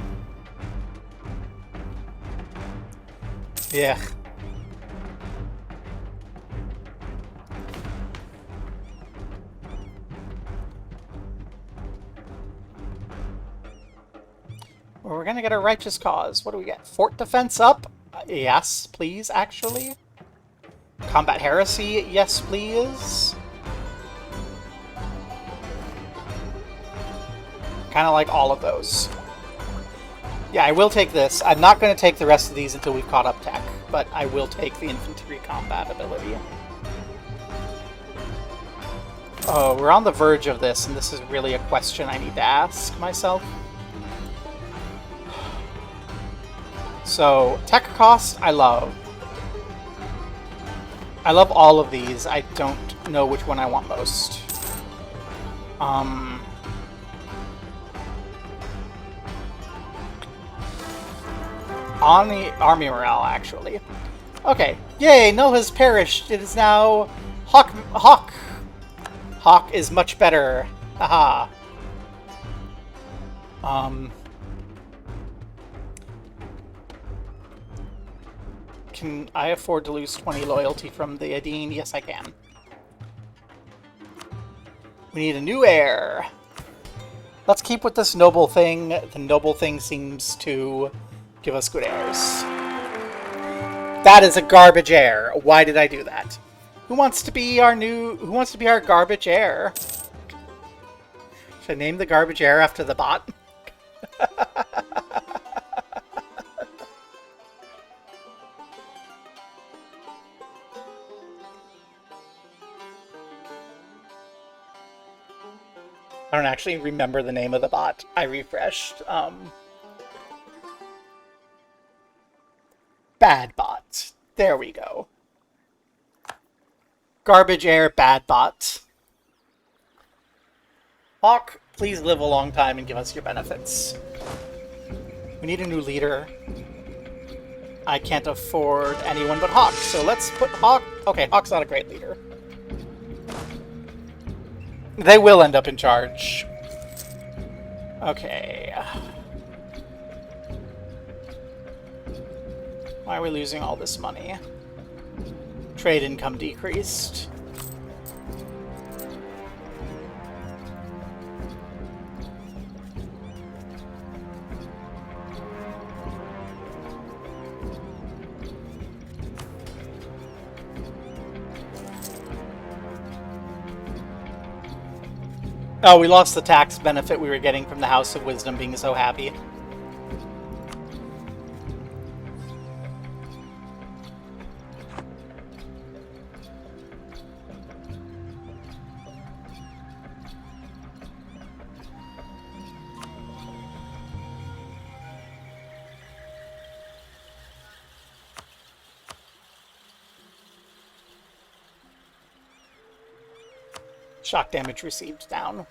Yeah. Well, we're gonna get a righteous cause. What do we get? Fort defense up? Yes, please, actually. Combat heresy? Yes, please. Kind of like all of those. Yeah, I will take this. I'm not going to take the rest of these until we've caught up tech, but I will take the infantry combat ability. Oh, we're on the verge of this, and this is really a question I need to ask myself. So, tech cost, I love. I love all of these. I don't know which one I want most. On the army morale, actually. Okay. Yay, Null has perished. It is now Hawk. Hawk is much better. Haha. Can I afford to lose 20 loyalty from the Adine? Yes, I can. We need a new heir. Let's keep with this noble thing. The noble thing seems to give us good heirs. That is a garbage heir. Why did I do that? Who wants to be our garbage heir? Should I name the garbage heir after the bot? I don't actually remember the name of the bot. I refreshed. Bad bot. There we go. Garbage air, bad bot. Hawk, please live a long time and give us your benefits. We need a new leader. I can't afford anyone but Hawk, so let's put Hawk... Okay, Hawk's not a great leader. They will end up in charge. Okay. Why are we losing all this money? Trade income decreased. Oh, we lost the tax benefit we were getting from the House of Wisdom being so happy. Shock damage received down.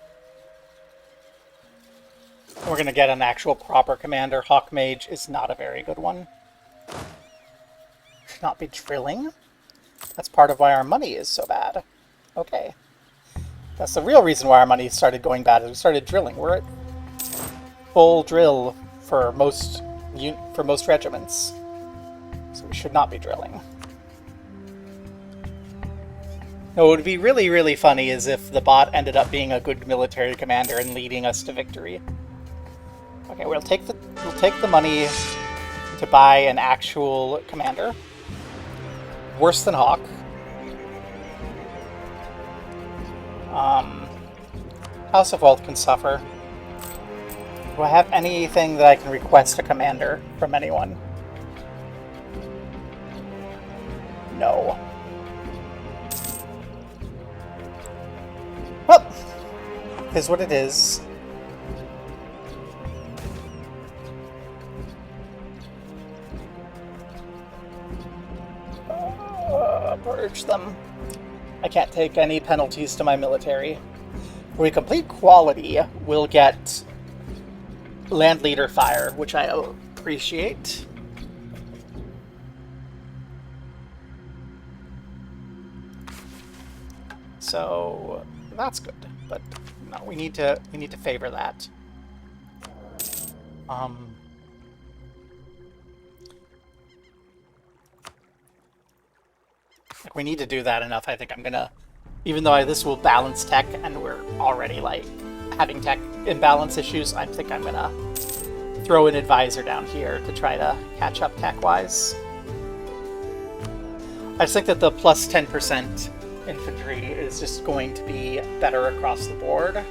We're going to get an actual proper commander. Hawk Mage is not a very good one. Should not be drilling. That's part of why our money is so bad. Okay. That's the real reason why our money started going bad, is we started drilling. We're at full drill for most regiments. So we should not be drilling. What would be really, really funny is if the bot ended up being a good military commander and leading us to victory. Okay, we'll take the money to buy an actual commander. Worse than Hawk. House of Wealth can suffer. Do I have anything that I can request a commander from anyone? No. Well, it is what it is. Purge them. I can't take any penalties to my military. If we complete quality, we'll get Land Leader Fire, which I appreciate. So that's good, but no, we need to favor that. Like, we need to do that enough. I think I'm gonna, even though this will balance tech, and we're already like having tech imbalance issues, I think I'm gonna throw an advisor down here to try to catch up tech-wise. I just think that the plus 10% infantry is just going to be better across the board,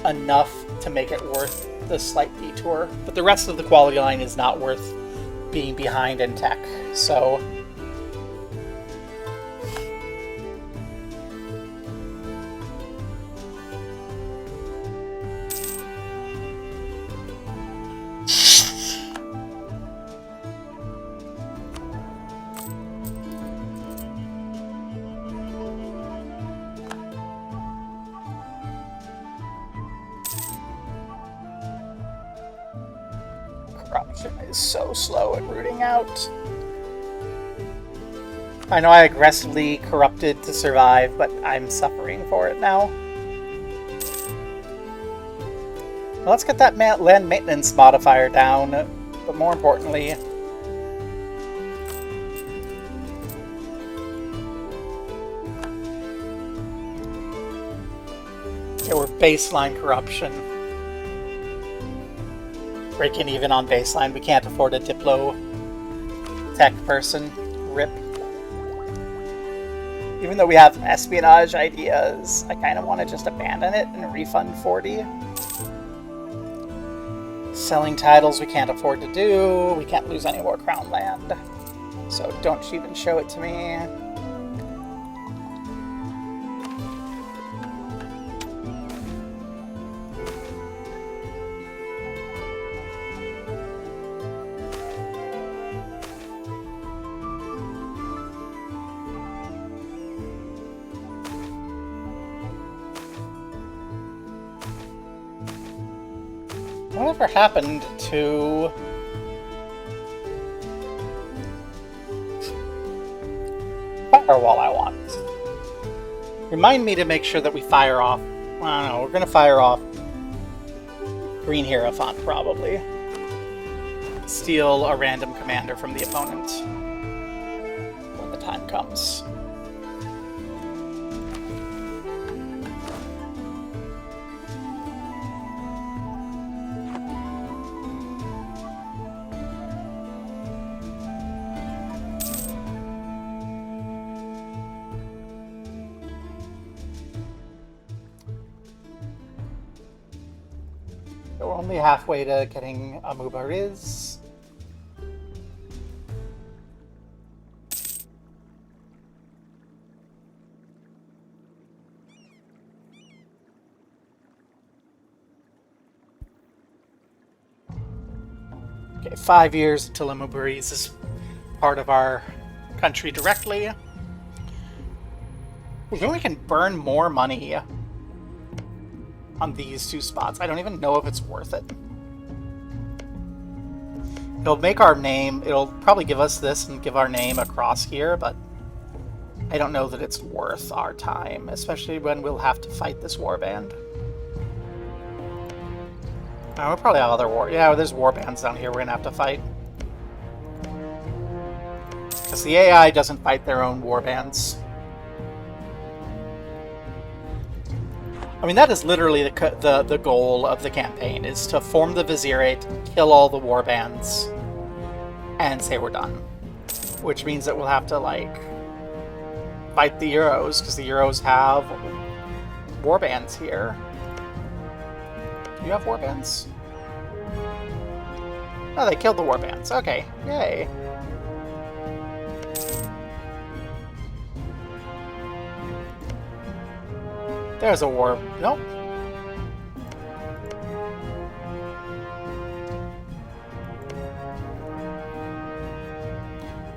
enough to make it worth the slight detour. But the rest of the quality line is not worth being behind in tech, so... is so slow at rooting out. I know I aggressively corrupted to survive, but I'm suffering for it now. Well, let's get that land maintenance modifier down, but more importantly... yeah, we're baseline corruption. Breaking even on baseline. We can't afford a Diplo tech person. RIP. Even though we have espionage ideas, I kind of want to just abandon it and refund 40. Selling titles we can't afford to do. We can't lose any more crown land. So don't even show it to me. Whatever happened to... Firewall I want. Remind me to make sure that we fire off... I don't know, we're going to fire off Green Hierophant, probably. Steal a random commander from the opponent when the time comes. We're only halfway to getting a Mubariz. Okay, 5 years until a Mubariz is part of our country directly. We think we can burn more money on these two spots. I don't even know if it's worth it. It'll make our name, it'll probably give us this and give our name across here, but I don't know that it's worth our time, especially when we'll have to fight this warband. Oh, we'll probably have other war... Yeah, there's warbands down here we're gonna have to fight. Because the AI doesn't fight their own warbands. I mean, that is literally the goal of the campaign, is to form the Vizierate, kill all the warbands, and say we're done. Which means that we'll have to, like, fight the Euros, because the Euros have warbands here. Do you have warbands? Oh, they killed the warbands. Okay, yay. There's a war... Nope.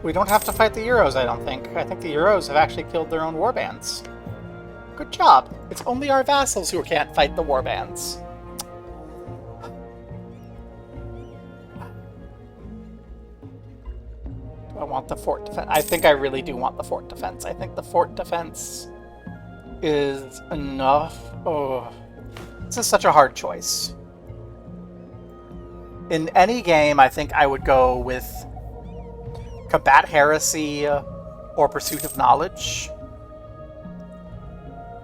We don't have to fight the Euros, I don't think. I think the Euros have actually killed their own warbands. Good job. It's only our vassals who can't fight the warbands. Do I want the fort defense? I think I really do want the fort defense. I think the fort defense is enough. Oh, this is such a hard choice. In any game, I think I would go with Combat Heresy or Pursuit of Knowledge.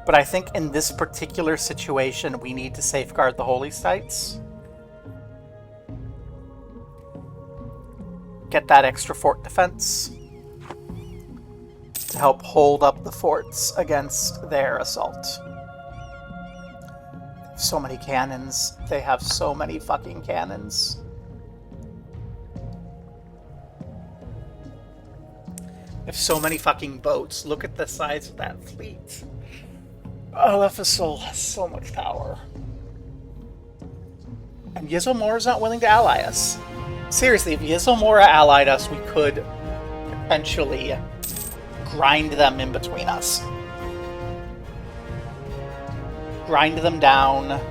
But I think in this particular situation, we need to safeguard the holy sites. Get that extra fort defense to help hold up the forts against their assault. So many cannons. They have so many fucking cannons. They have so many fucking boats. Look at the size of that fleet. Oh, Ephesul has so much power. And Yzilmora's not willing to ally us. Seriously, if Yzilmora allied us, we could potentially grind them in between us. Grind them down.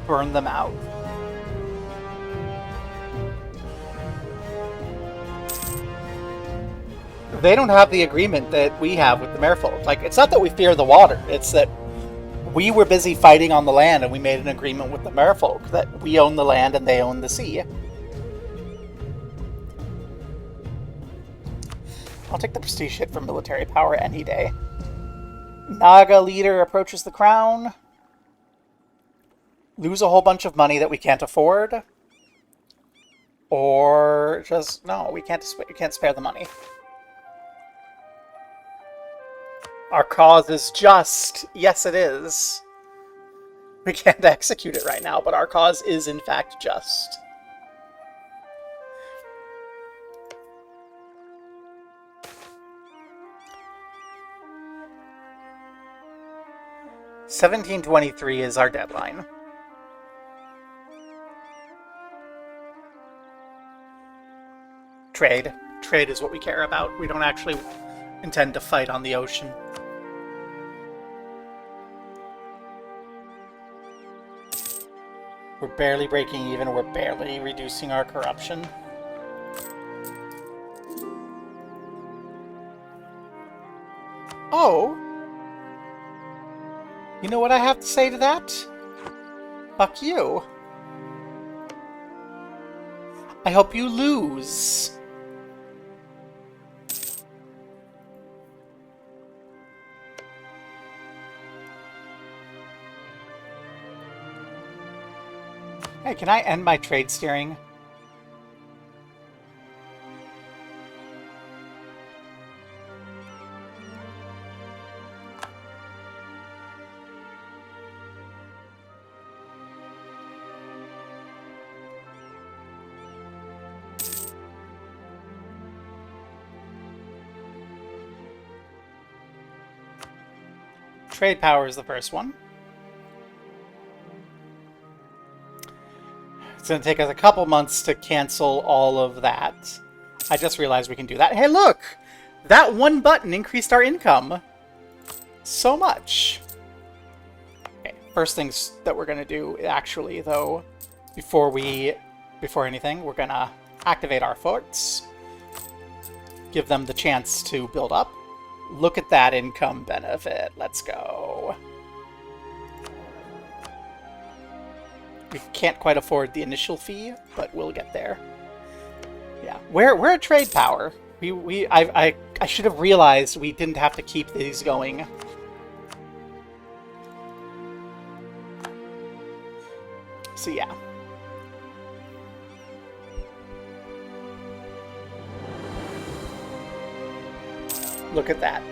Burn them out. They don't have the agreement that we have with the merfolk. Like, it's not that we fear the water, it's that we were busy fighting on the land and we made an agreement with the merfolk that we own the land and they own the sea. I'll take the prestige hit for military power any day. Naga leader approaches the crown. Lose a whole bunch of money that we can't afford. Or just, no, we can't spare the money. Our cause is just. Yes, it is. We can't execute it right now, but our cause is in fact just. $1723 is our deadline. Trade. Trade is what we care about. We don't actually intend to fight on the ocean. We're barely breaking even. We're barely reducing our corruption. Oh! You know what I have to say to that? Fuck you. I hope you lose. Hey, can I end my trade steering? Trade power is the first one. It's going to take us a couple months to cancel all of that. I just realized we can do that. Hey, look! That one button increased our income so much. Okay, first things that we're going to do, actually, though, before anything, we're going to activate our forts. Give them the chance to build up. Look at that income benefit. Let's go. We can't quite afford the initial fee, but we'll get there. Yeah, we're at trade power. I should have realized we didn't have to keep these going. So yeah. Look at that.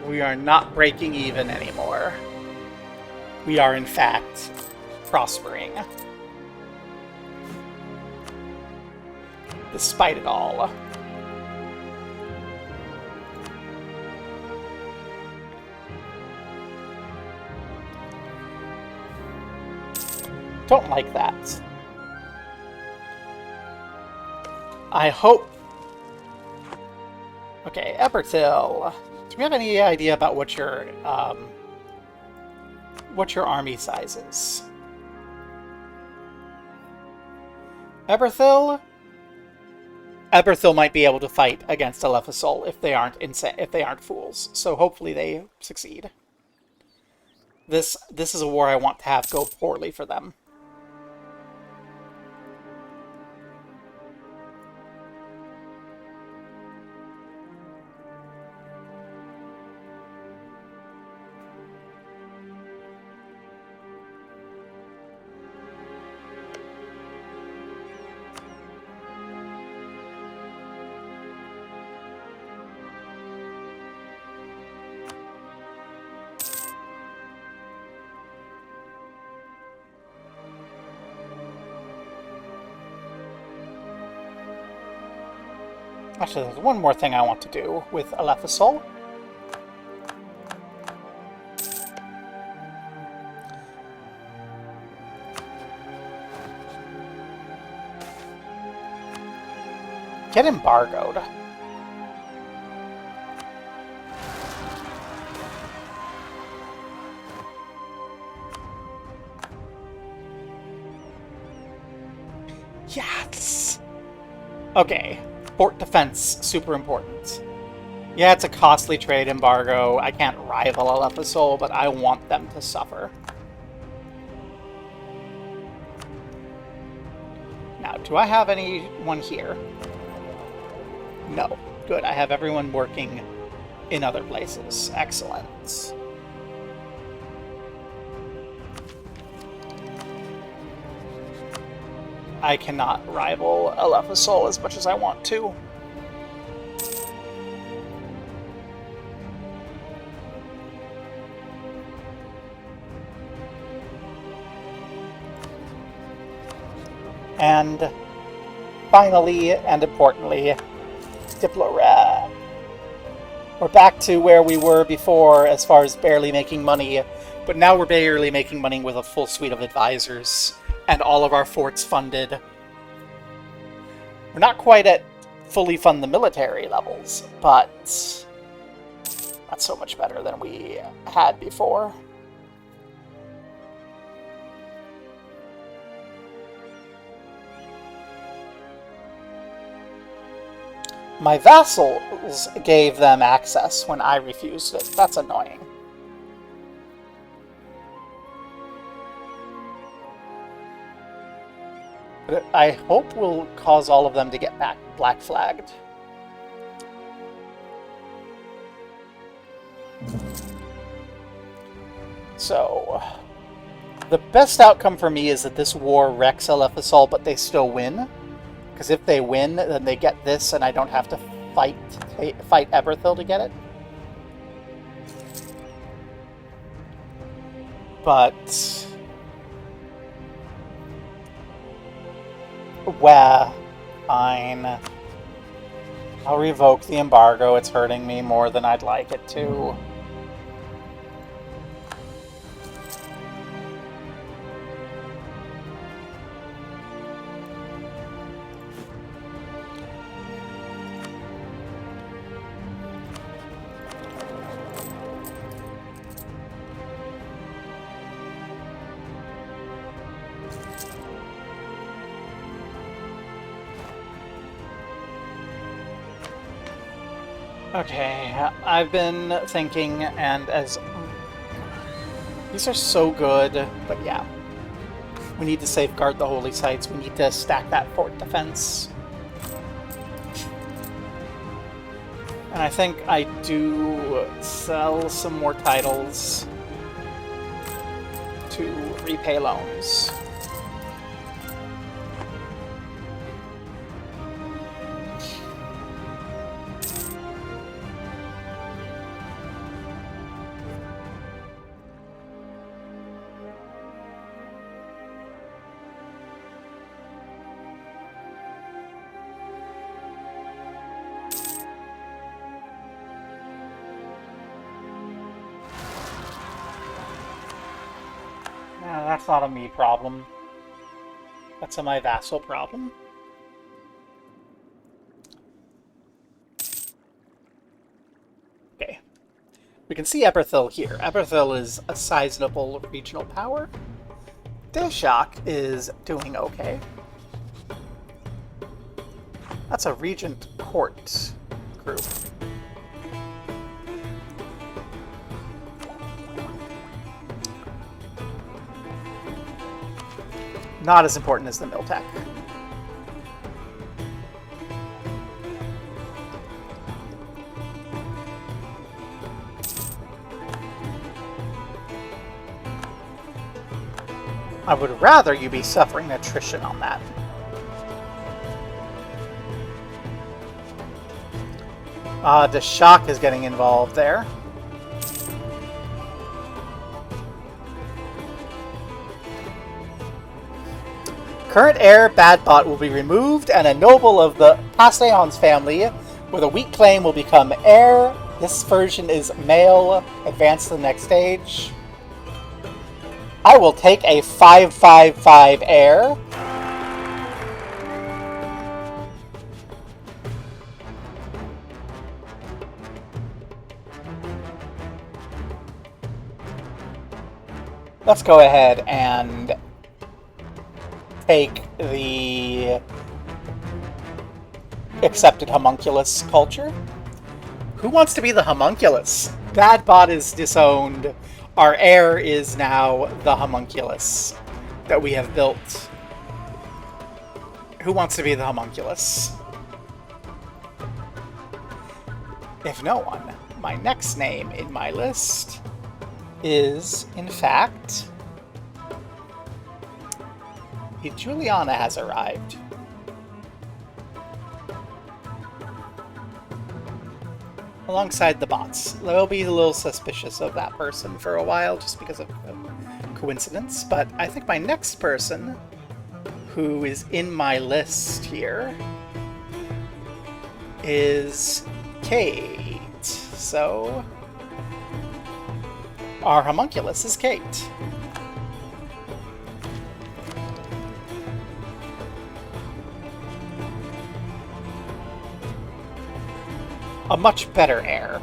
We are not breaking even anymore. We are, in fact, prospering. Despite it all. Don't like that. I hope... Okay, Ebertil. Do we have any idea about what your army size is? Eberthil? Eberthil might be able to fight against Alephasol if they aren't fools. So hopefully they succeed. This is a war I want to have go poorly for them. Actually, there's one more thing I want to do with Alephasol. Get embargoed. Yes! Okay. Port defense, super important. Yeah, it's a costly trade embargo. I can't rival Alephasol, but I want them to suffer. Now, do I have anyone here? No. Good, I have everyone working in other places. Excellent. I cannot rival Alephasol as much as I want to. And finally, and importantly, Diplorad. We're back to where we were before as far as barely making money, but now we're barely making money with a full suite of advisors. And all of our forts funded. We're not quite at fully fund the military levels, but... that's so much better than we had before. My vassals gave them access when I refused it. That's annoying. But I hope will cause all of them to get back black flagged. So, the best outcome for me is that this war wrecks LFSL, but they still win. Because if they win, then they get this, and I don't have to fight Eberthil to get it. But well, fine. I'll revoke the embargo. It's hurting me more than I'd like it to. Okay, I've been thinking, and as... These are so good, but yeah. We need to safeguard the holy sites. We need to stack that fort defense. And I think I do sell some more titles to repay loans. That's not a me problem. That's a my vassal problem. Okay. We can see Eberthil here. Eberthil is a sizable regional power. Deshak is doing okay. That's a regent court group. Not as important as the Miltech. I would rather you be suffering attrition on that. The shock is getting involved there. Current heir, Badbot, will be removed, and a noble of the Passeons family with a weak claim will become heir. This version is male. Advance to the next stage. I will take a 5/5/5 heir. Let's go ahead and take the accepted homunculus culture. Who wants to be the homunculus? Badbot is disowned. Our heir is now the homunculus that we have built. Who wants to be the homunculus? If no one, my next name in my list is, in fact, Juliana has arrived. Alongside the bots. They'll be a little suspicious of that person for a while just because of coincidence, but I think my next person who is in my list here is Kate. So our homunculus is Kate. A much better heir.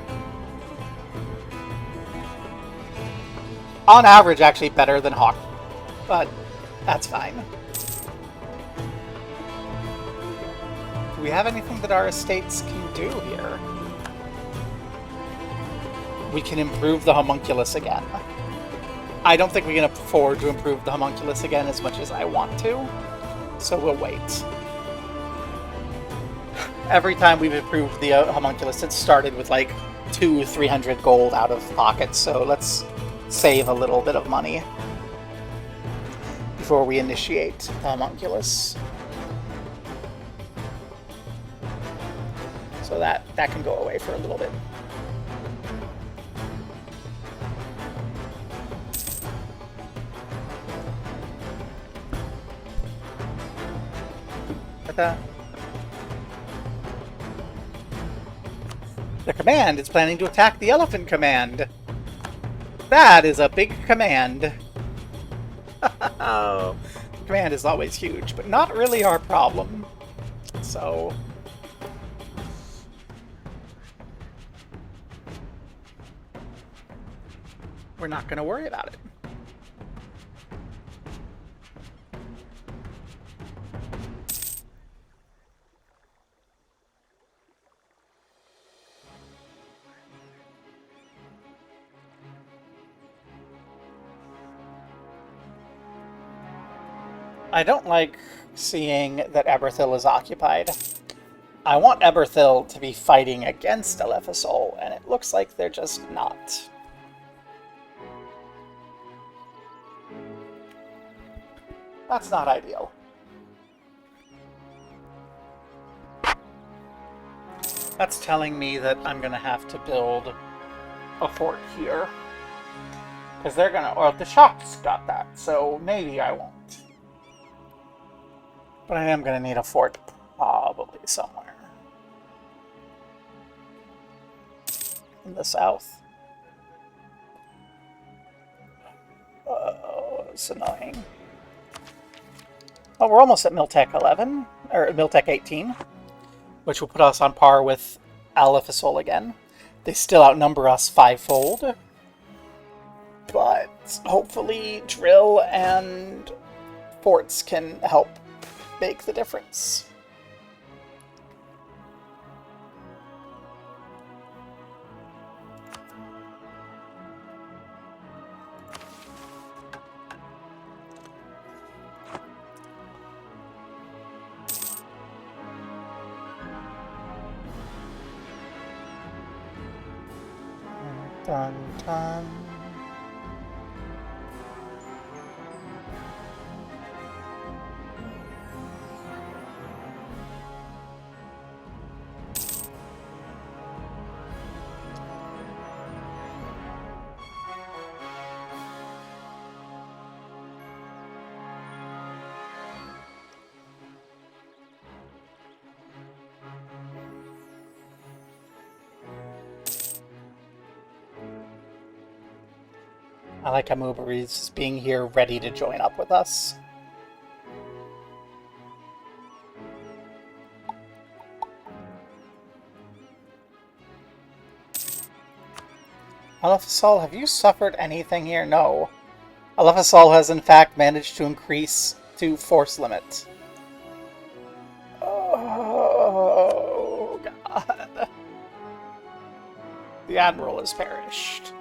On average, actually better than Hawk, but that's fine. we have anything that our estates can do here? We can improve the homunculus again. I don't think we can afford to improve the homunculus again as much as I want to, so we'll wait. Every time we've improved the homunculus, it started with like 200-300 gold out of pocket, so let's save a little bit of money before we initiate the homunculus. So that can go away for a little bit. Ta-da. The command is planning to attack the elephant command. That is a big command. The command is always huge, but not really our problem. So... we're not going to worry about it. I don't like seeing that Eberthil is occupied. I want Eberthil to be fighting against Elefisol, and it looks like they're just not. That's not ideal. That's telling me that I'm going to have to build a fort here. Because they're going to... or the shops got that, so maybe I won't. But I am going to need a fort probably somewhere. In the south. Oh, it's annoying. Oh, we're almost at Miltech 11, or Miltech 18, which will put us on par with Elefisol again. They still outnumber us 5-fold, but hopefully drill and forts can help make the difference. Dun, dun. I like how Mubari's being here ready to join up with us. Elefisol, have you suffered anything here? No. Elefisol has in fact managed to increase to force limit. Oh, God. The Admiral has perished.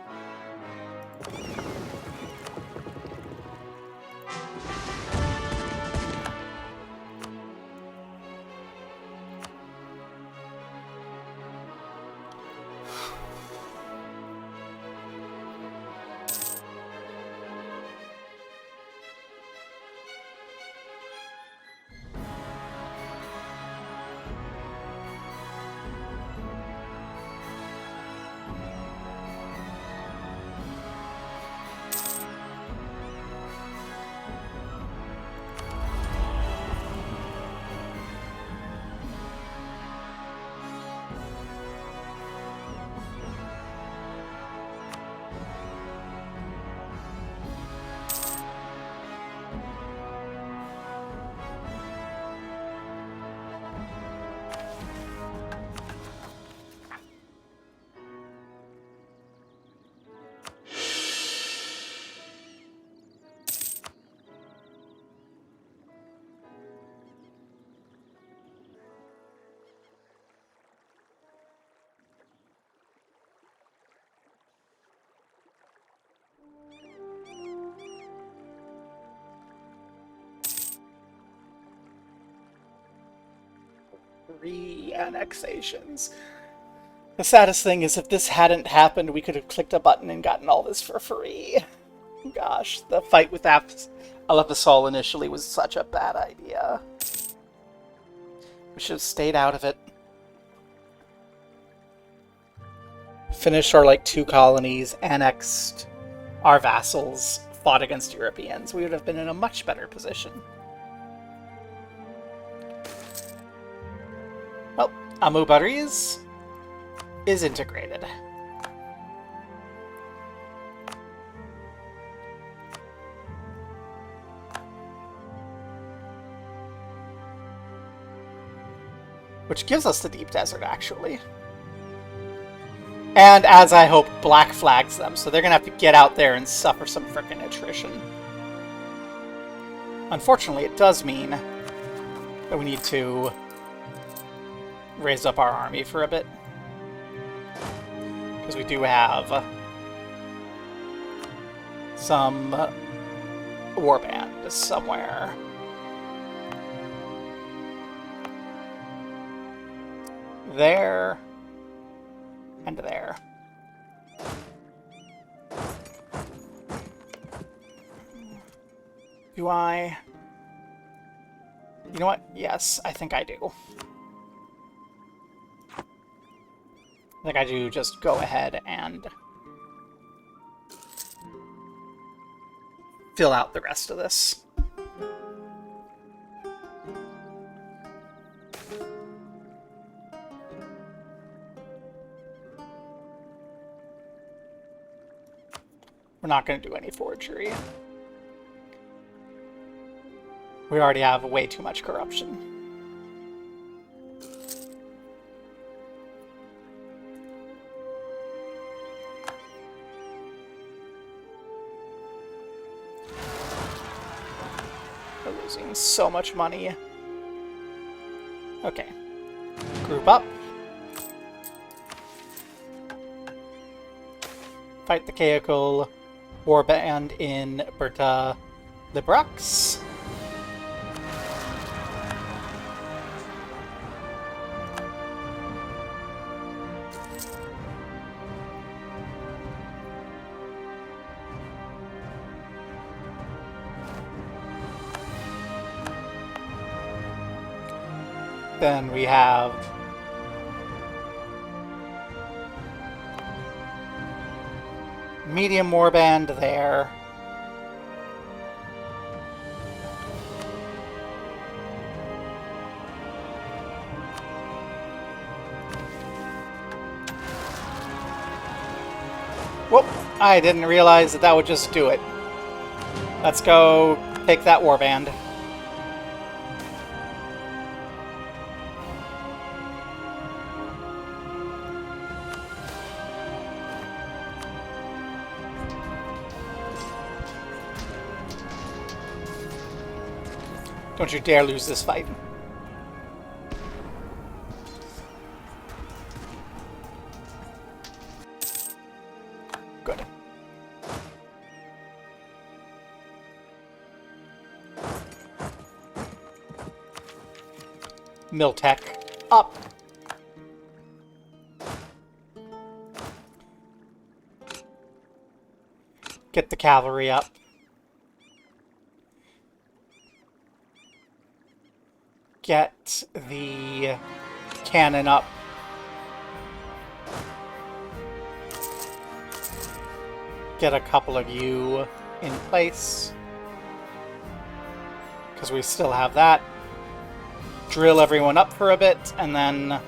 Re-annexations. The saddest thing is if this hadn't happened, we could have clicked a button and gotten all this for free. Gosh, the fight with Alephasol initially was such a bad idea. We should have stayed out of it. Finished our, 2 colonies, annexed our vassals, fought against Europeans. We would have been in a much better position. Well, Amubariz is integrated. Which gives us the deep desert, actually. And, as I hope, black flags them, so they're going to have to get out there and suffer some frickin' attrition. Unfortunately, it does mean that we need to raise up our army for a bit. Because we do have some warband somewhere. There. And there. Do I... You know what? Yes, I think I do. I think I do just go ahead and fill out the rest of this. We're not going to do any forgery. We already have way too much corruption. We're losing so much money. Okay. Group up. Fight the Chaocal Warband in Berta Librax. Then we have medium warband there. Whoop! I didn't realize that would just do it. Let's go take that warband. Don't you dare lose this fight. Good. Miltech up. Get the cavalry up. Get the cannon up. Get a couple of you in place. Because we still have that. Drill everyone up for a bit, and then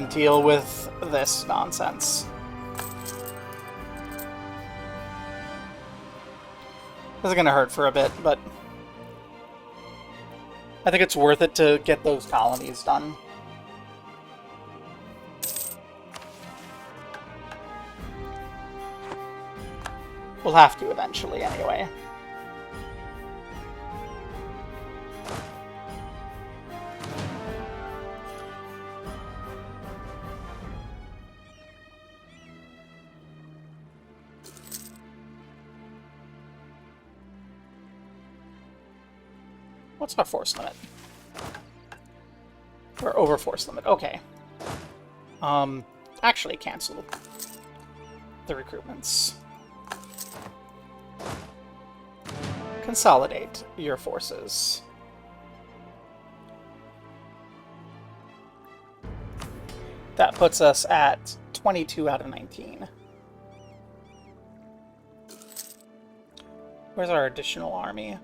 deal with this nonsense. This is going to hurt for a bit, but I think it's worth it to get those colonies done. We'll have to eventually, anyway. What's our force limit? We're over force limit. Okay. Actually cancel the recruitments. Consolidate your forces. That puts us at 22 out of 19. Where's our additional army?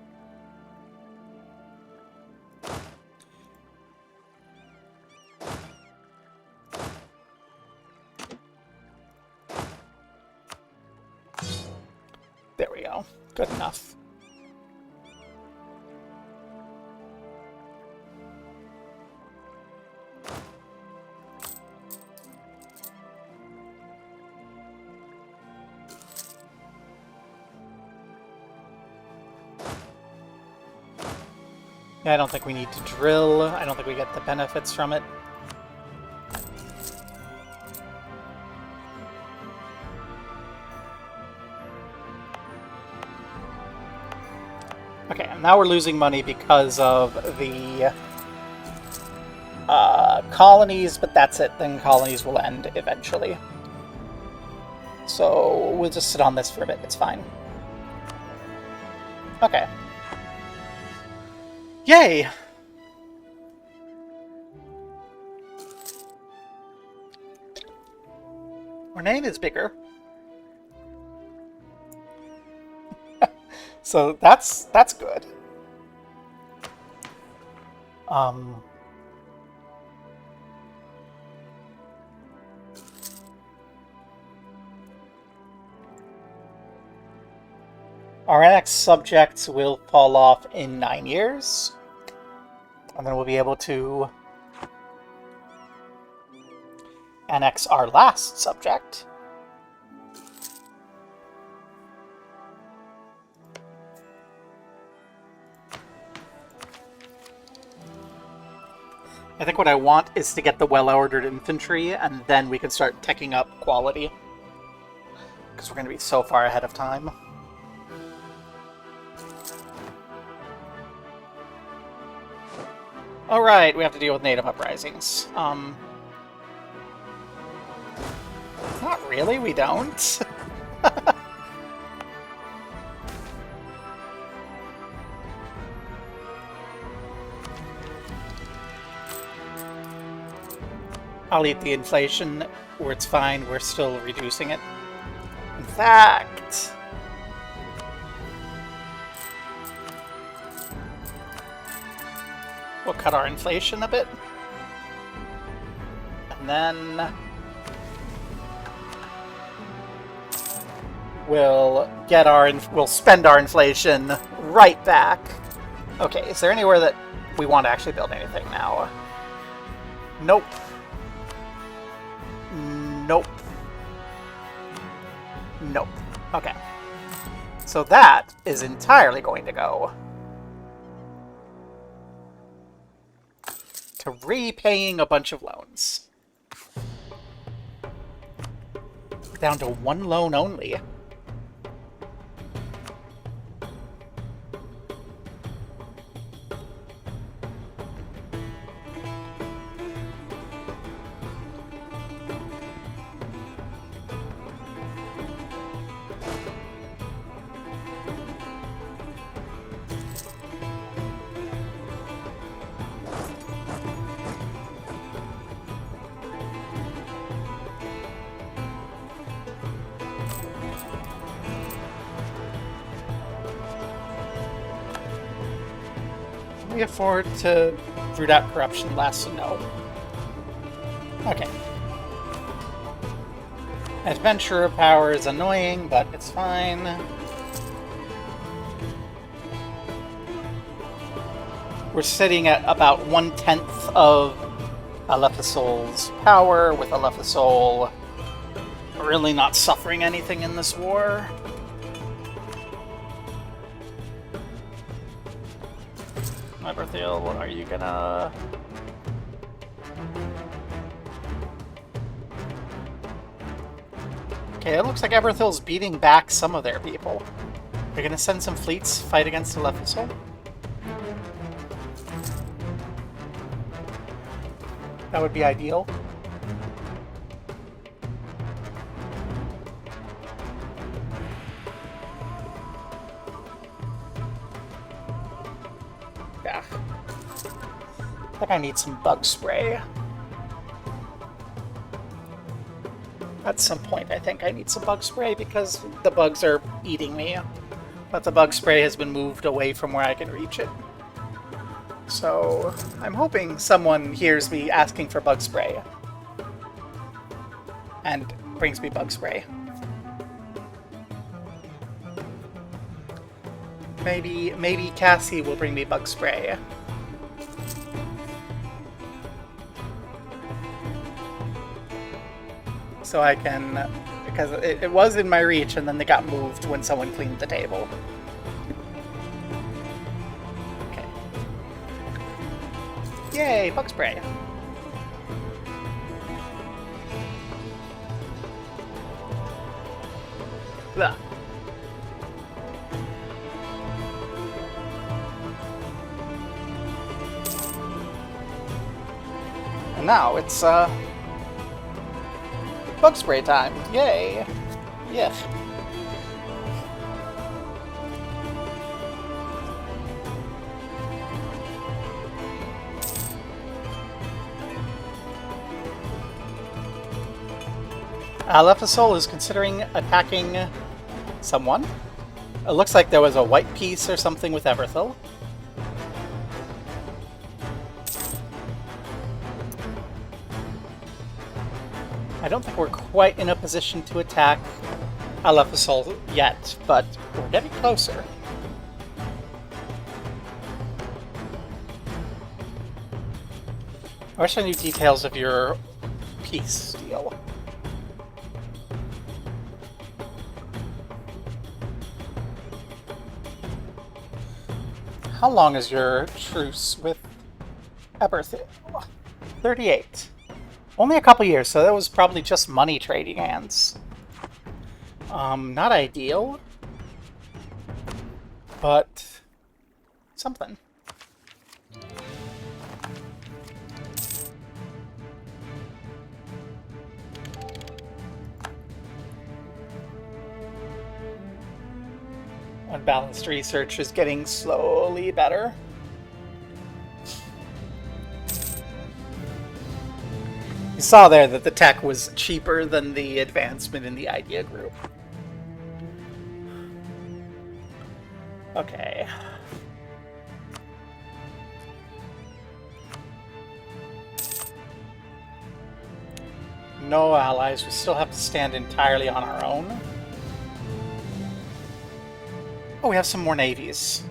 There we go. Good enough. Yeah, I don't think we need to drill. I don't think we get the benefits from it. Okay, and now we're losing money because of the colonies, but that's it. Then colonies will end eventually. So we'll just sit on this for a bit. It's fine. Okay. Yay! Our name is bigger. So that's good. Our next subjects will fall off in 9 years. And then we'll be able to annex our last subject. I think what I want is to get the well-ordered infantry, and then we can start teching up quality. Because we're going to be so far ahead of time. Alright, we have to deal with native uprisings. Not really, we don't. I'll eat the inflation where it's fine, we're still reducing it. In fact... we'll cut our inflation a bit. And then... we'll spend our inflation right back. Okay, is there anywhere that we want to actually build anything now? Nope. Nope. Nope. Okay. So that is entirely going to go to repaying a bunch of loans. Down to one loan only. Can we afford to root out corruption less? No. Okay. Adventurer power is annoying, but it's fine. We're sitting at about 1/10 of Alephisol's power, with Alephasol really not suffering anything in this war. Eberthiel, what are you gonna... Okay, it looks like Eberthil's beating back some of their people. They're gonna send some fleets fight against Alephasol. That would be ideal. Yeah. I think I need some bug spray. At some point, I think I need some bug spray because the bugs are eating me. But the bug spray has been moved away from where I can reach it. So I'm hoping someone hears me asking for bug spray and brings me bug spray. Maybe Cassie will bring me bug spray. So I can, because it was in my reach and then they got moved when someone cleaned the table. Okay. Yay, bug spray. Blah. And now it's, bug spray time. Yay. Yeah. Alephasol is considering attacking someone. It looks like there was a white piece or something with Everthil. I don't think we're quite in a position to attack Alephasol yet, but we're getting closer. I wish I knew details of your peace deal. How long is your truce with Eberthil? 38. Only a couple years, so that was probably just money trading hands. Not ideal, but something. Unbalanced research is getting slowly better. You saw there that the tech was cheaper than the advancement in the idea group. Okay. No allies. We still have to stand entirely on our own. Oh, we have some more navies.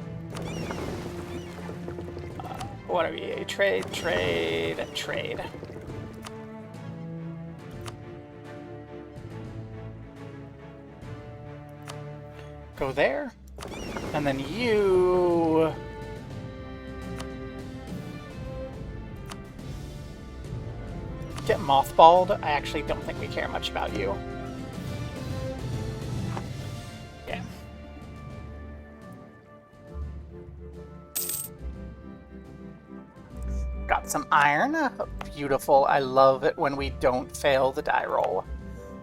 What are we? Trade, trade, trade. Go there. And then you... get mothballed. I actually don't think we care much about you. Okay. Got some iron. Beautiful. I love it when we don't fail the die roll.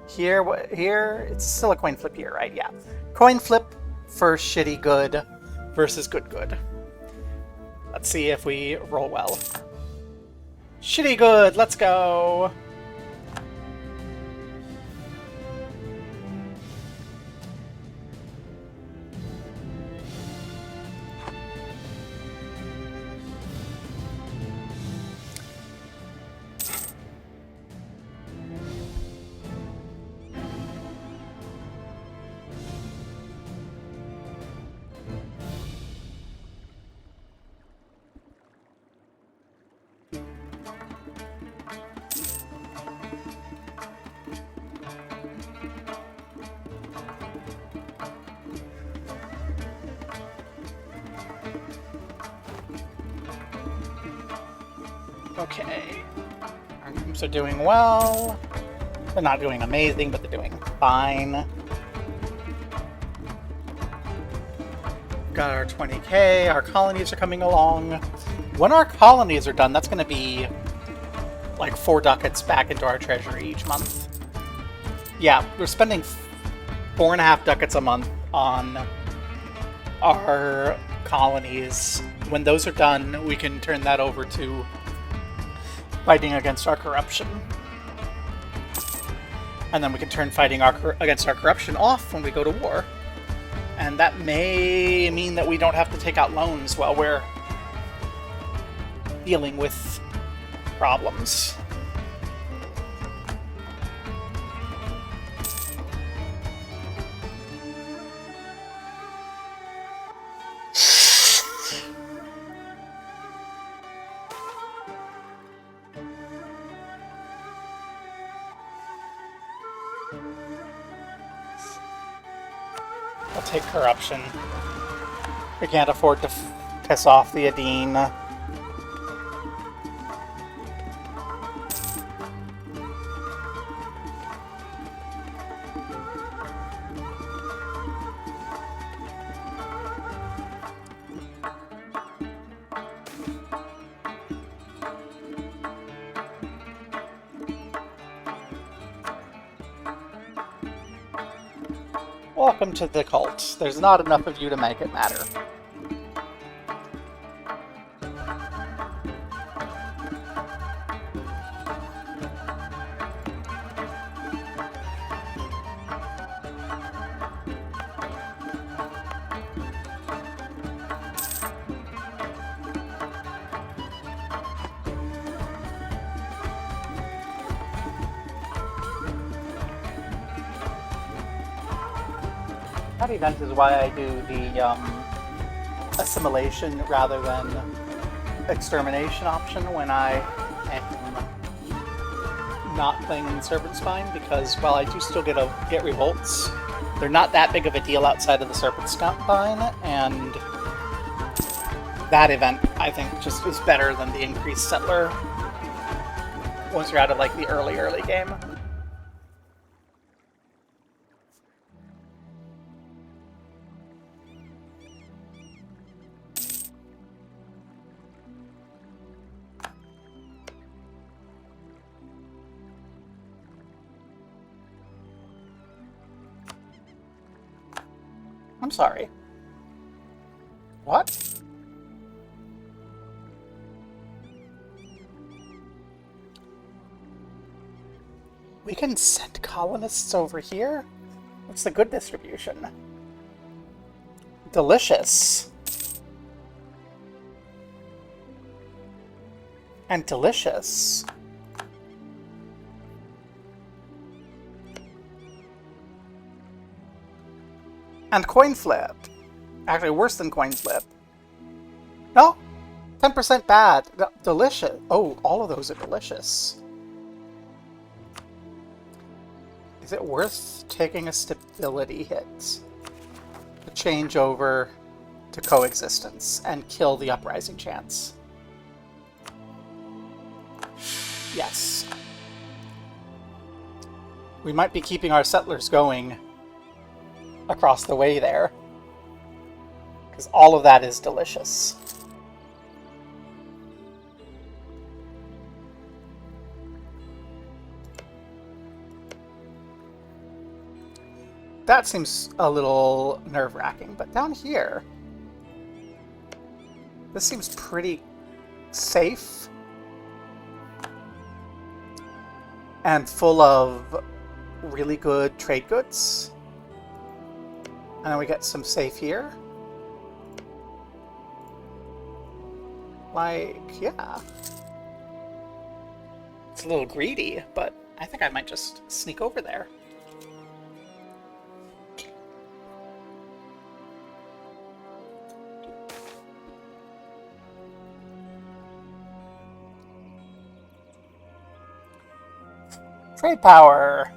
Here, it's still a coin flip here, right? Yeah. Coin flip for shitty good versus good good. Let's see if we roll well. Shitty good, let's go! Okay. Our troops are doing well. They're not doing amazing, but they're doing fine. Got our 20k. Our colonies are coming along. When our colonies are done, that's going to be like 4 ducats back into our treasury each month. Yeah, we're spending 4.5 ducats a month on our colonies. When those are done, we can turn that over to fighting against our corruption. And then we can turn fighting against our corruption off when we go to war. And that may mean that we don't have to take out loans while we're dealing with problems. I'll take corruption. We can't afford to piss off the Adine. Welcome to the cult. There's not enough of you to make it matter. That event is why I do the assimilation rather than extermination option when I am not playing in Serpent Spine, because while I do still get revolts, they're not that big of a deal outside of the Serpent Spine, and that event I think just is better than the increased settler once you're out of like the early game. I'm sorry. What? We can send colonists over here? What's the good distribution? Delicious. And delicious. And coin flip. Actually, worse than coin flip. No? 10% bad. Delicious. Oh, all of those are delicious. Is it worth taking a stability hit to change over to coexistence and kill the uprising chance? Yes. We might be keeping our settlers going across the way there, because all of that is delicious. That seems a little nerve-wracking, but down here, this seems pretty safe and full of really good trade goods. And then we get some safe here. Like, yeah. It's a little greedy, but I think I might just sneak over there. Trade power.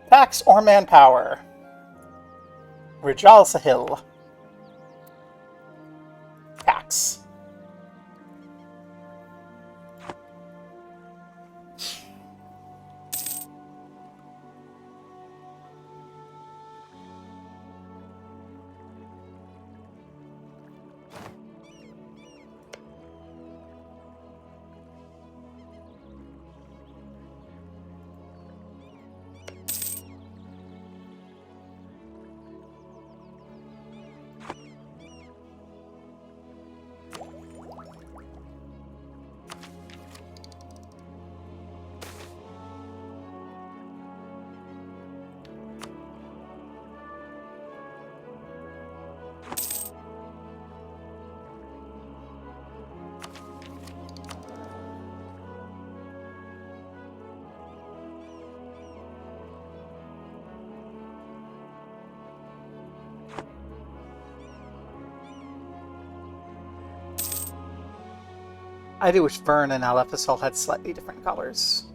Tax or manpower. Rijal Sahil. Tax. I do wish Vern and Alephasol had slightly different colors.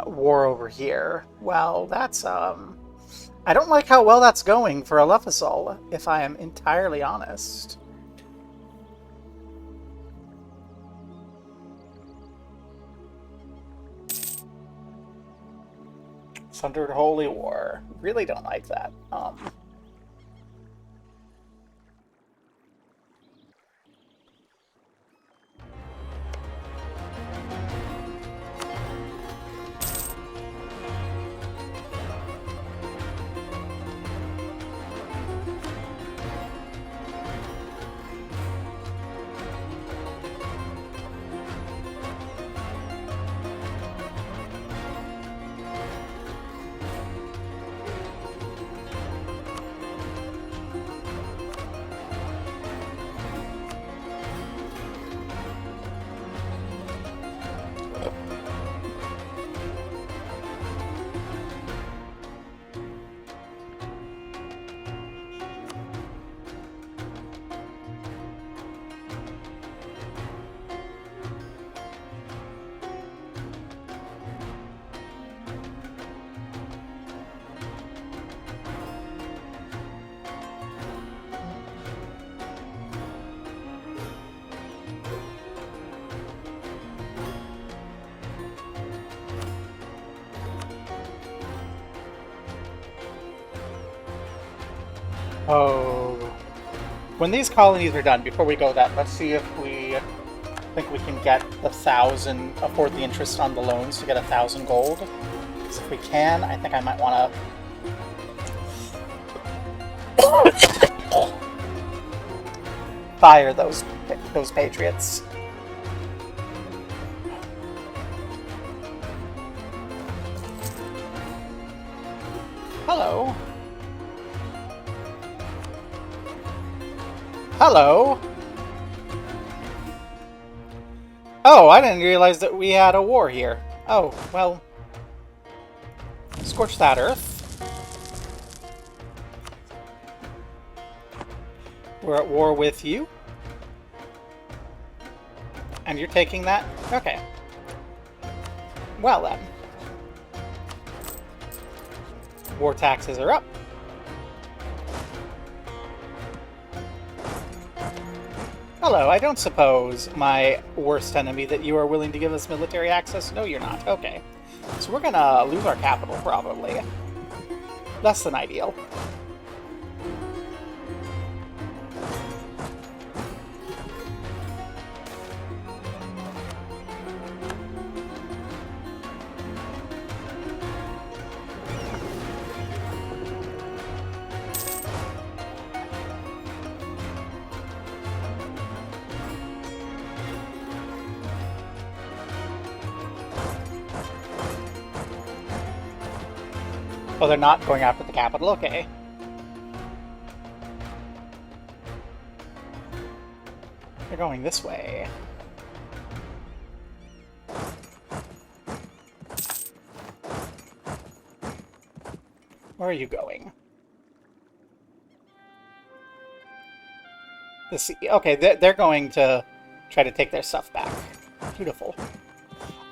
War over here. Well, that's, I don't like how well that's going for Alephasol, if I am entirely honest. Sundered Holy War. Really don't like that. Oh. When these colonies are done, before we go that, let's see if we think we can get the 1,000, afford the interest on the loans to get 1,000 gold. Because if we can, I think I might want to fire those patriots. Hello. Hello! Oh, I didn't realize that we had a war here. Oh, well... Scorch that earth. We're at war with you. And you're taking that? Okay. Well then. War taxes are up. Hello, I don't suppose, my worst enemy, that you are willing to give us military access? No, you're not. Okay. So we're gonna lose our capital, probably. Less than ideal. Oh, they're not going after the capital? Okay. They're going this way. Where are you going? Okay, they're going to try to take their stuff back. Beautiful.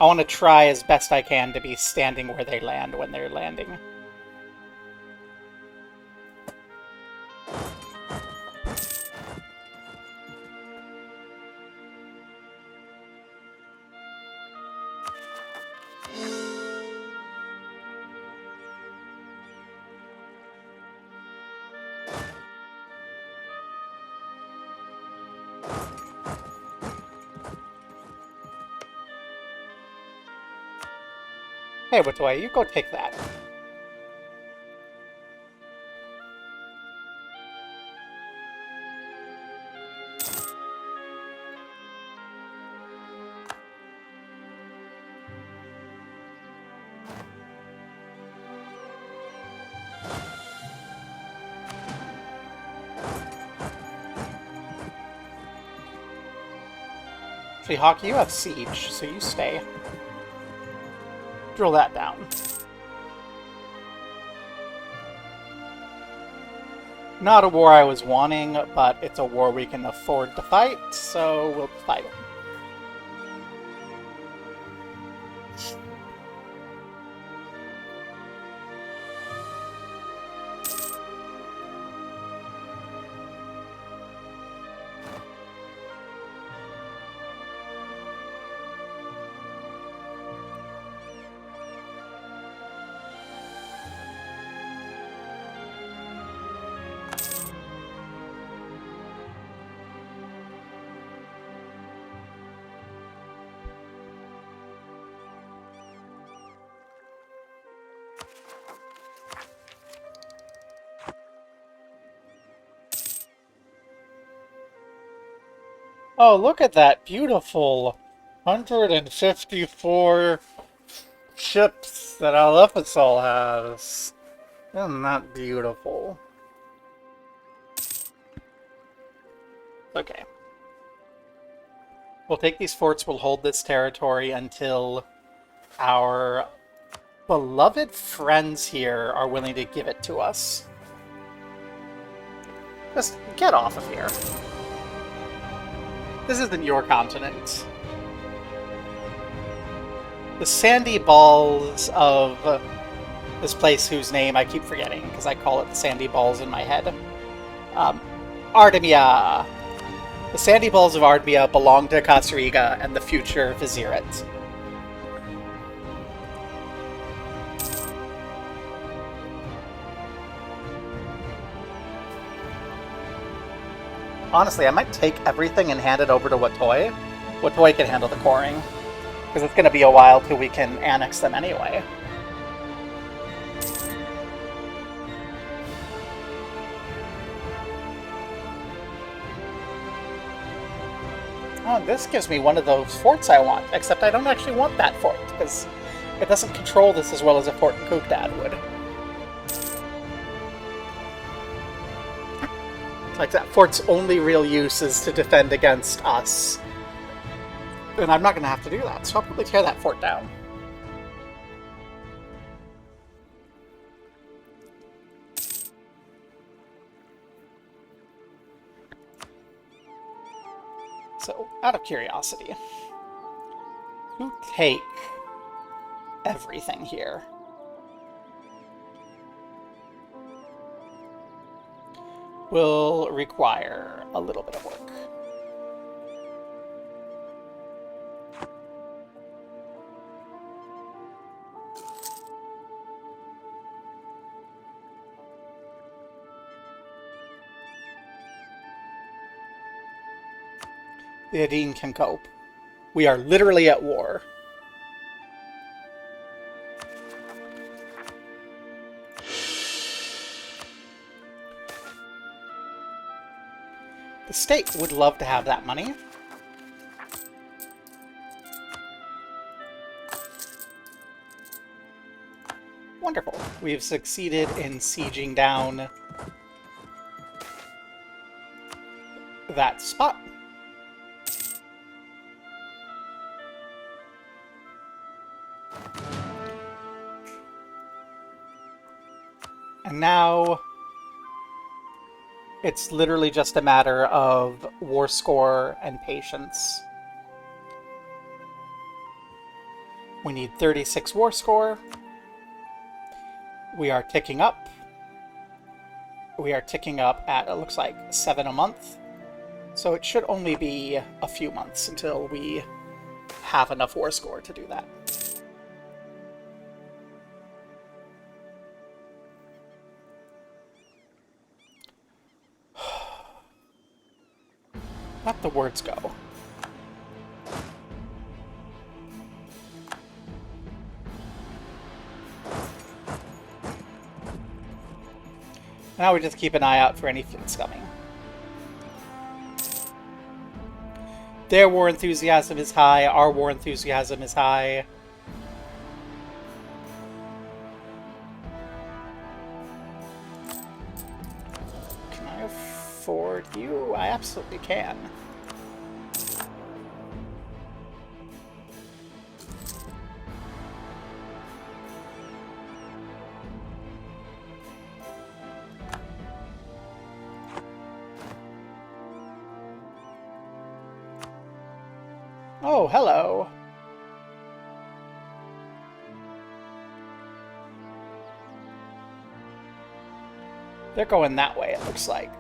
I want to try as best I can to be standing where they land when they're landing. Hey, what do I? You go take that. Actually, Hawk, you have siege, so you stay. Drill that down. Not a war I was wanting, but it's a war we can afford to fight, so we'll fight it. Oh, look at that beautiful 154 ships that Alephasol has. Isn't that beautiful? Okay. We'll take these forts, we'll hold this territory until our beloved friends here are willing to give it to us. Just get off of here. This isn't your continent. The sandy balls of this place whose name I keep forgetting, because I call it the sandy balls in my head. Artemia! The sandy balls of Artemia belong to Qasriga and the future Vizierate. Honestly, I might take everything and hand it over to Watoy. Watoy can handle the coring, because it's going to be a while till we can annex them anyway. Oh, this gives me one of those forts I want, except I don't actually want that fort, because it doesn't control this as well as a fort in Kukdad would. Like, that fort's only real use is to defend against us. And I'm not going to have to do that, so I'll probably tear that fort down. So, out of curiosity, who take everything here? Will require a little bit of work. The Adine can cope. We are literally at war. The state would love to have that money. Wonderful. We've succeeded in sieging down that spot. And now it's literally just a matter of war score and patience. We need 36 war score. We are ticking up. We are ticking up at, it looks like, 7 a month. So it should only be a few months until we have enough war score to do that. Let the words go. Now we just keep an eye out for any fleets coming. Their war enthusiasm is high, our war enthusiasm is high. Can I afford you? I absolutely can. Oh, hello. They're going that way, it looks like.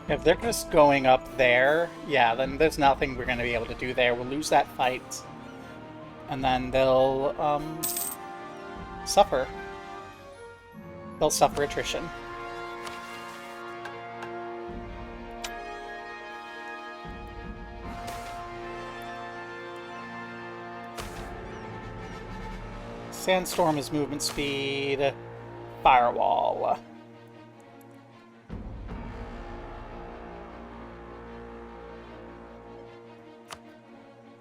If they're just going up there, yeah, then there's nothing we're going to be able to do there. We'll lose that fight. And then they'll, suffer. They'll suffer attrition. Sandstorm is movement speed. Firewall.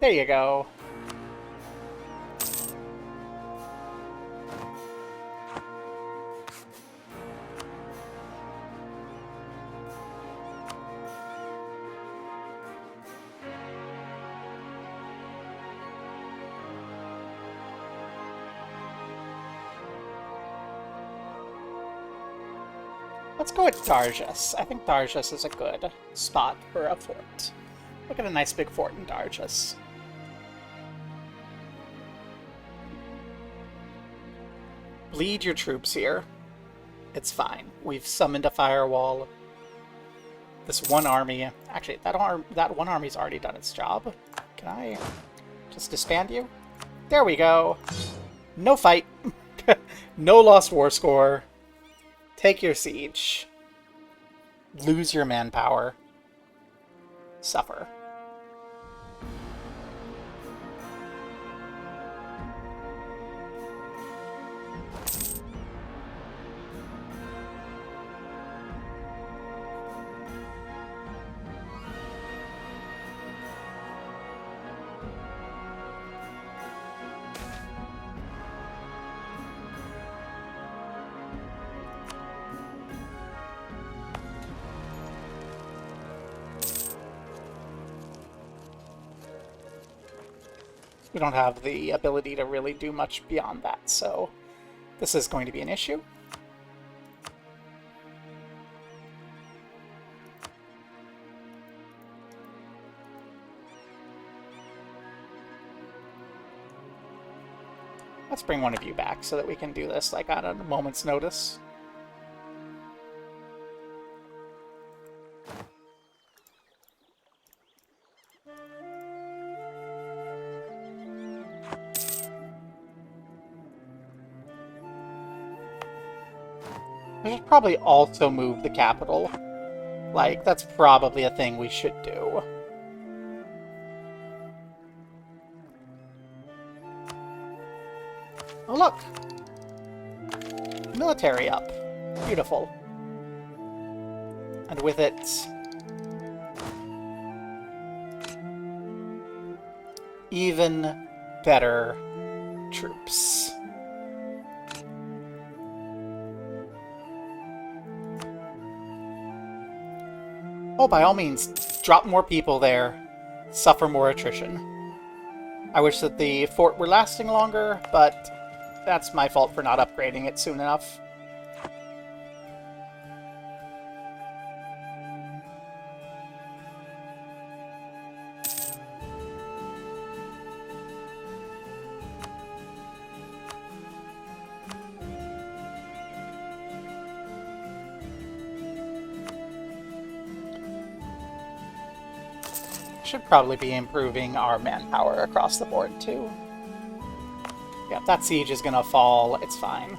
There you go. Let's go with Darjas. I think Darjas is a good spot for a fort. Look at a nice big fort in Darjas. Bleed your troops here. It's fine. We've summoned a firewall. This one army... Actually, that one army's already done its job. Can I just disband you? There we go. No fight. No lost war score. Take your siege. Lose your manpower. Suffer. We don't have the ability to really do much beyond that, so this is going to be an issue. Let's bring one of you back so that we can do this like on a moment's notice. We should probably also move the capital. Like, that's probably a thing we should do. Oh, look! Military up. Beautiful. And with it... even better troops. Oh, by all means, drop more people there. Suffer more attrition. I wish that the fort were lasting longer, but that's my fault for not upgrading it soon enough. Should probably be improving our manpower across the board, too. Yeah, that siege is gonna fall. It's fine.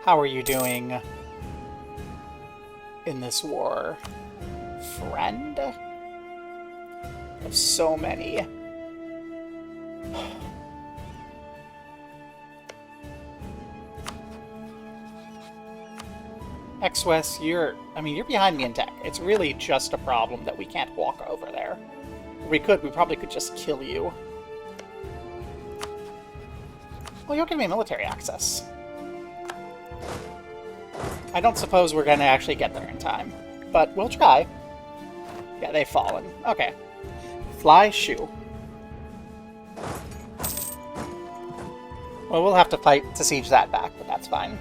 How are you doing? in this war? Friend? Of so many. X-West, you're behind me in tech. It's really just a problem that we can't walk over there. We probably could just kill you. Well, you'll give me military access. I don't suppose we're going to actually get there in time, but we'll try. Yeah, they've fallen. Okay. Fly Shu. Well, we'll have to fight to siege that back, but that's fine.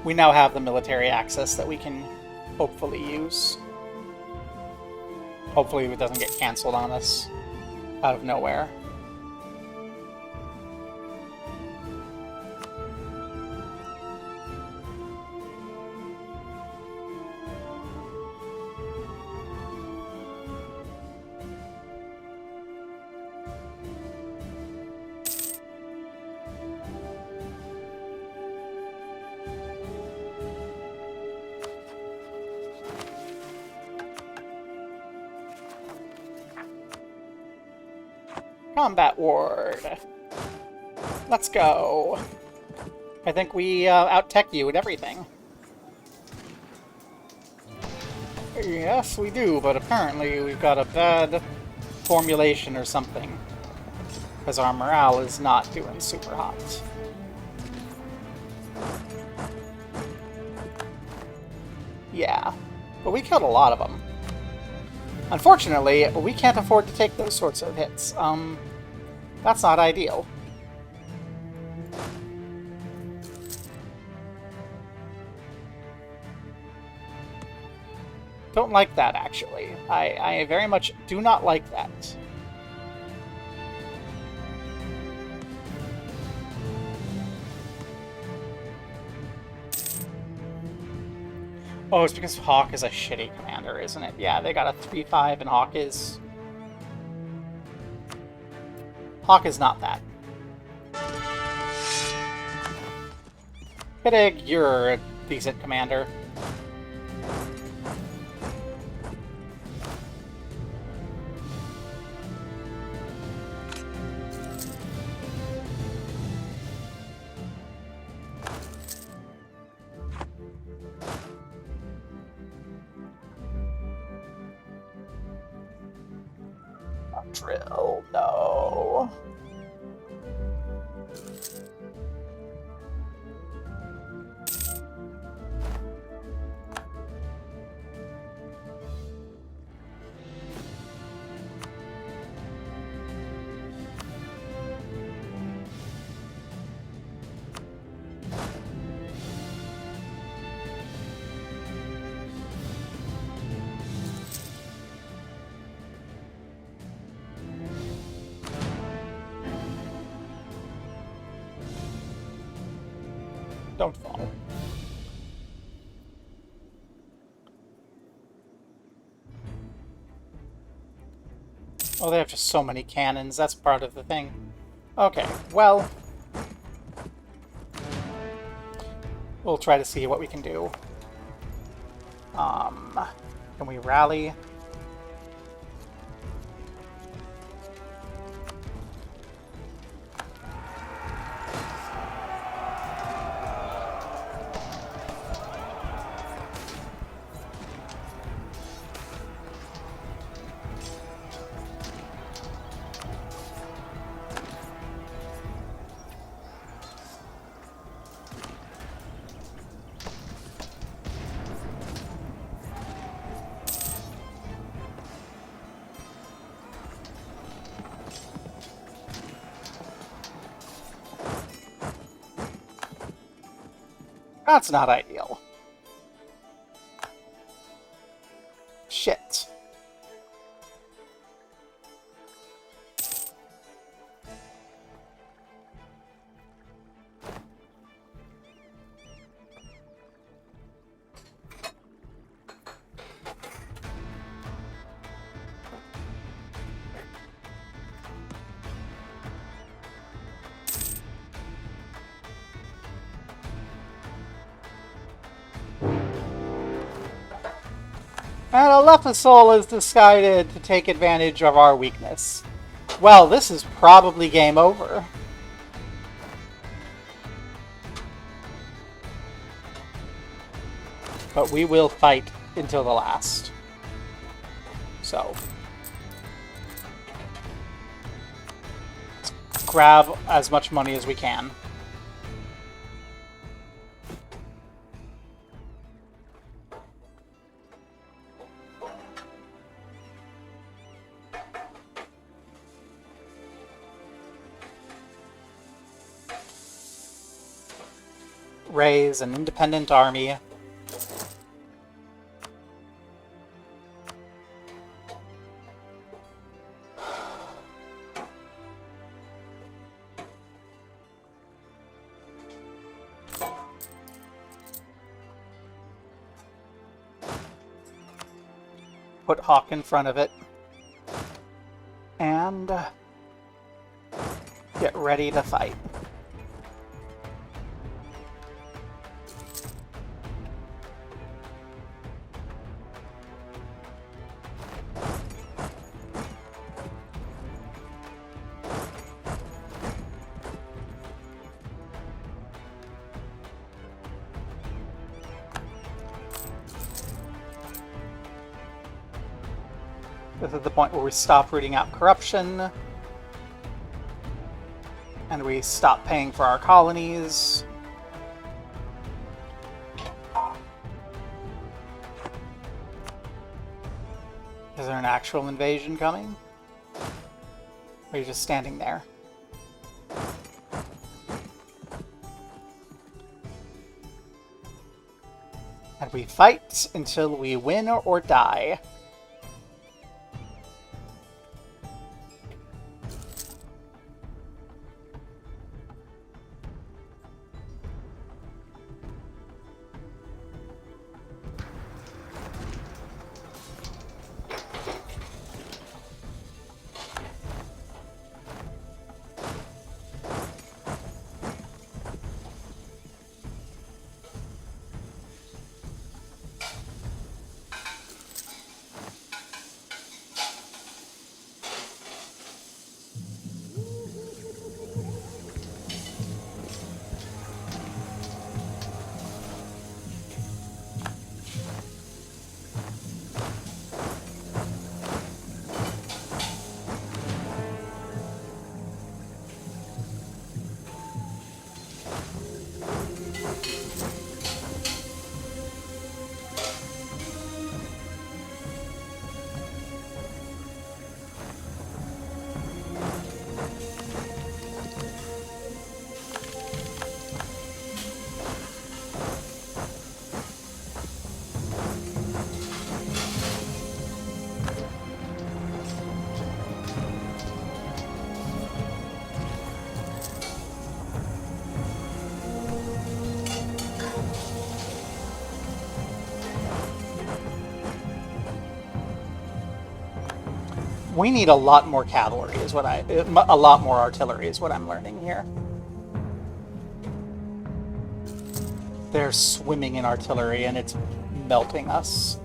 We now have the military access that we can hopefully use. Hopefully it doesn't get cancelled on us out of nowhere. Combat Ward. Let's go. I think we out-tech you and everything. Yes, we do, but apparently we've got a bad formulation or something. Because our morale is not doing super hot. Yeah, but we killed a lot of them. Unfortunately, we can't afford to take those sorts of hits. That's not ideal. Don't like that, actually. I very much do not like that. Oh, it's because Hawk is a shitty commander, isn't it? Yeah, they got a 3-5 and Hawk is... Hawk is not that. Pittig, you're a decent commander. Drill, no. Don't fall. Oh, they have just so many cannons. That's part of the thing. Okay, well... we'll try to see what we can do. Can we rally? That's not ideal. Shit. And Alephasol has decided to take advantage of our weakness. Well, this is probably game over. But we will fight until the last. So, let's grab as much money as we can. Raise an independent army. Put Hawk in front of it. And get ready to fight. This is the point where we stop rooting out corruption. And we stop paying for our colonies. Is there an actual invasion coming? Or are you just standing there? And we fight until we win or die. We need a lot more cavalry, is what a lot more artillery is what I'm learning here. They're swimming in artillery and it's melting us.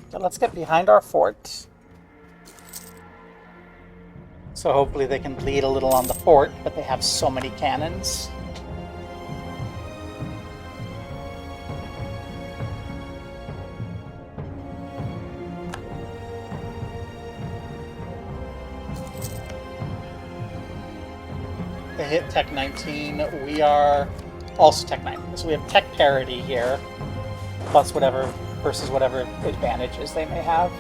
So let's get behind our fort. So hopefully they can bleed a little on the fort, but they have so many cannons. They hit Tech 19. We are also Tech 19. So we have Tech parity here, plus whatever versus whatever advantages they may have.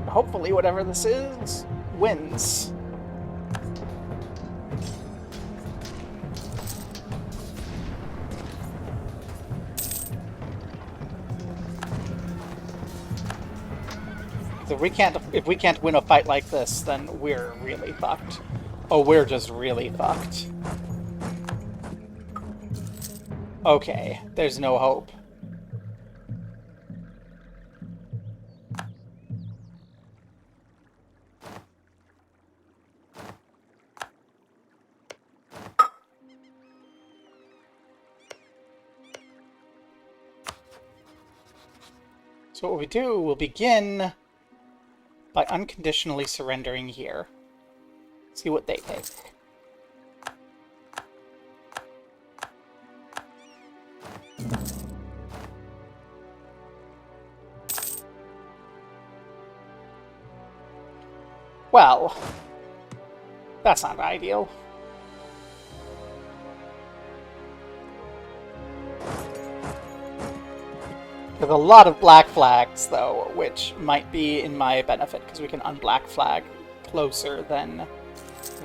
hopefully whatever this is wins. So if we can't win a fight like this, then we're really fucked. Oh, we're just really fucked. Okay, there's no hope. So what we do, we'll begin by unconditionally surrendering here. See what they take. Well, that's not ideal. There's a lot of black flags, though, which might be in my benefit, because we can unblack flag closer than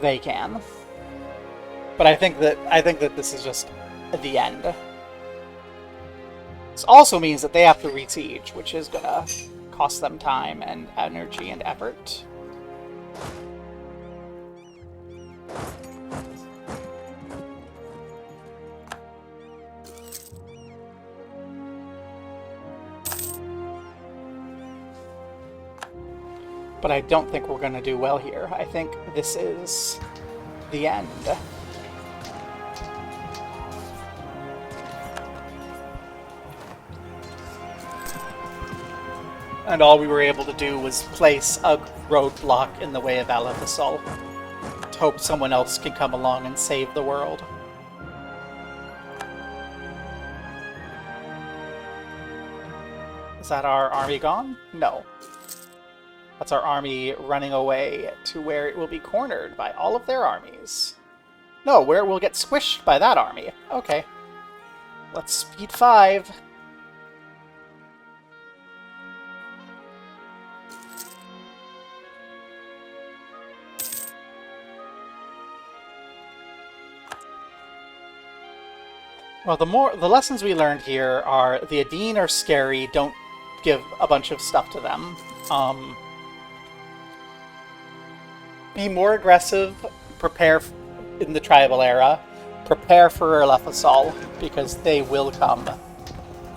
they can. But I think that this is just the end. This also means that they have to re-siege, which is gonna cost them time and energy and effort. But I don't think we're going to do well here. I think this is the end. And all we were able to do was place a roadblock in the way of Alethasol to hope someone else can come along and save the world. Is that our army gone? No. That's our army running away to where it will be cornered by all of their armies. No, where it will get squished by that army. Okay. Let's speed 5. Well, the lessons we learned here are the Adine are scary. Don't give a bunch of stuff to them. Be more aggressive, prepare in the tribal era, prepare for Alethasol, because they will come,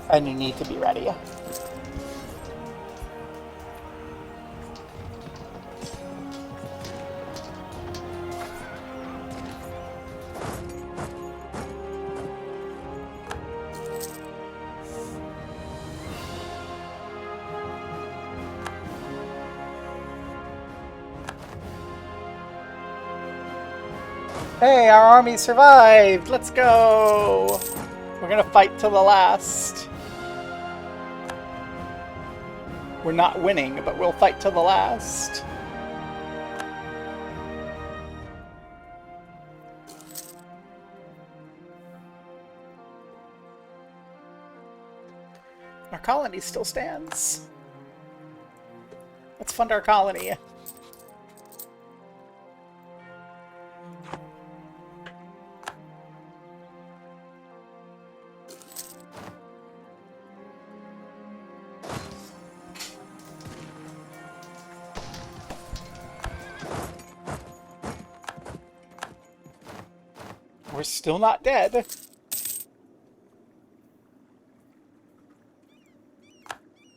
and you need to be ready. Hey, our army survived! Let's go! We're gonna fight till the last. We're not winning, but we'll fight till the last. Our colony still stands. Let's fund our colony. We're still not dead.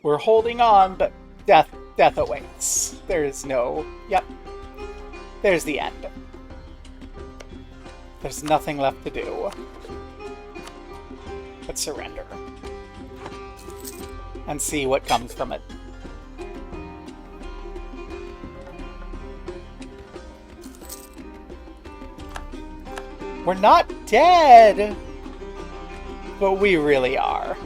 We're holding on, but death awaits. There is no... Yep. There's the end. There's nothing left to do. Let's surrender. And see what comes from it. We're not dead! But we really are.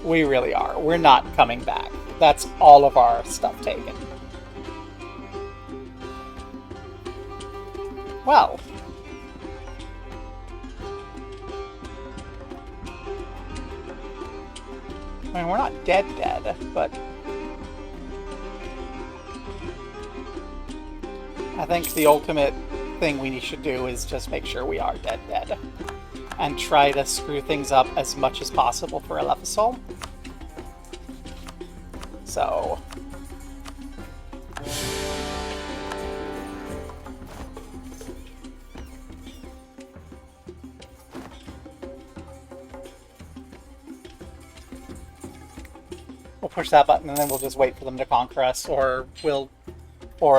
We really are. We're not coming back. That's all of our stuff taken. Well. I mean, we're not dead, but... I think the ultimate thing we should do is just make sure we are dead. And try to screw things up as much as possible for Elefisol. So... we'll push that button and then we'll just wait for them to conquer us, or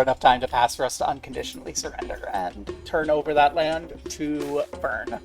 enough time to pass for us to unconditionally surrender and turn over that land to Bern.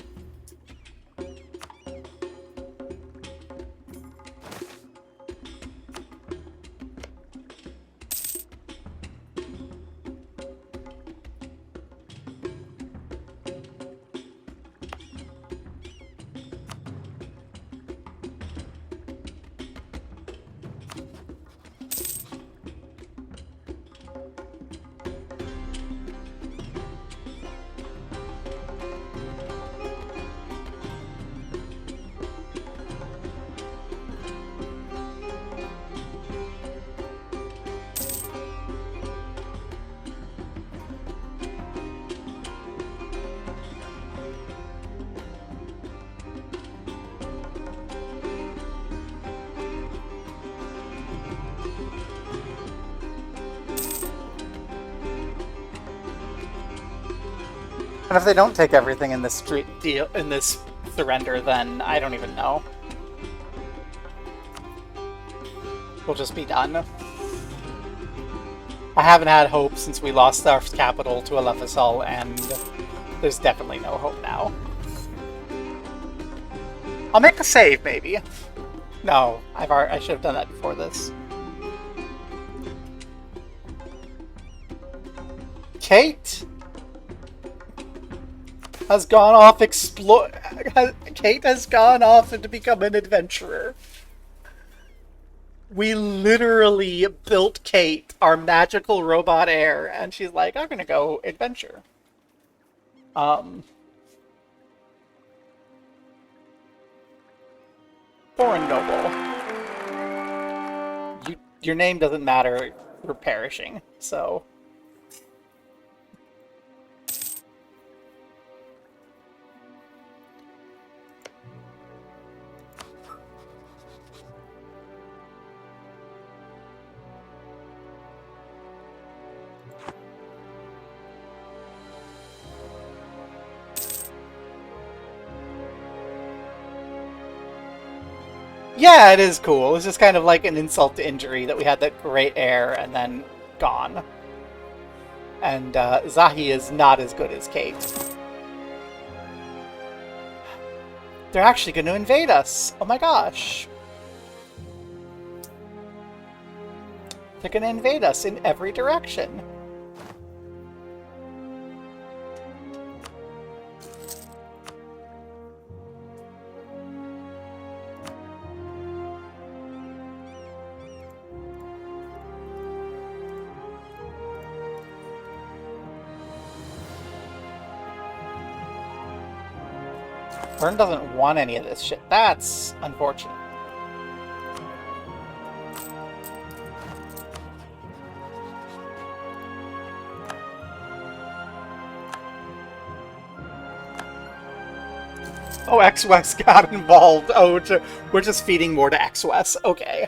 And if they don't take everything in this surrender, then I don't even know. We'll just be done. I haven't had hope since we lost our capital to Elefisol, and there's definitely no hope now. I'll make a save, maybe. No, I should have done that before this. Kate has gone off Kate has gone off to become an adventurer. We literally built Kate, our magical robot heir, and she's like, I'm gonna go adventure. Foreign noble. Your name doesn't matter, we're perishing, so... Yeah, it is cool. It's just kind of like an insult to injury that we had that great heir and then gone. And Zahi is not as good as Kate. They're actually going to invade us. Oh my gosh. They're going to invade us in every direction. Bern doesn't want any of this shit. That's unfortunate. Oh, X-West got involved. Oh, we're just feeding more to X-West. Okay.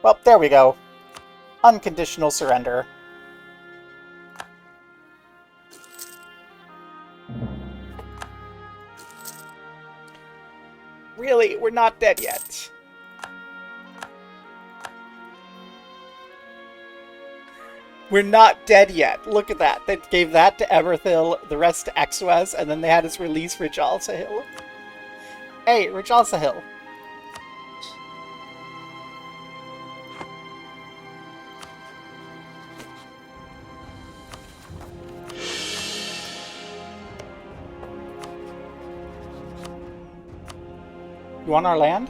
Well, there we go. Unconditional surrender. Really? We're not dead yet. We're not dead yet. Look at that. They gave that to Eberthil, the rest to X-West, and then they had us release Rijal Sahil. Hey, Rijal Sahil. You want our land?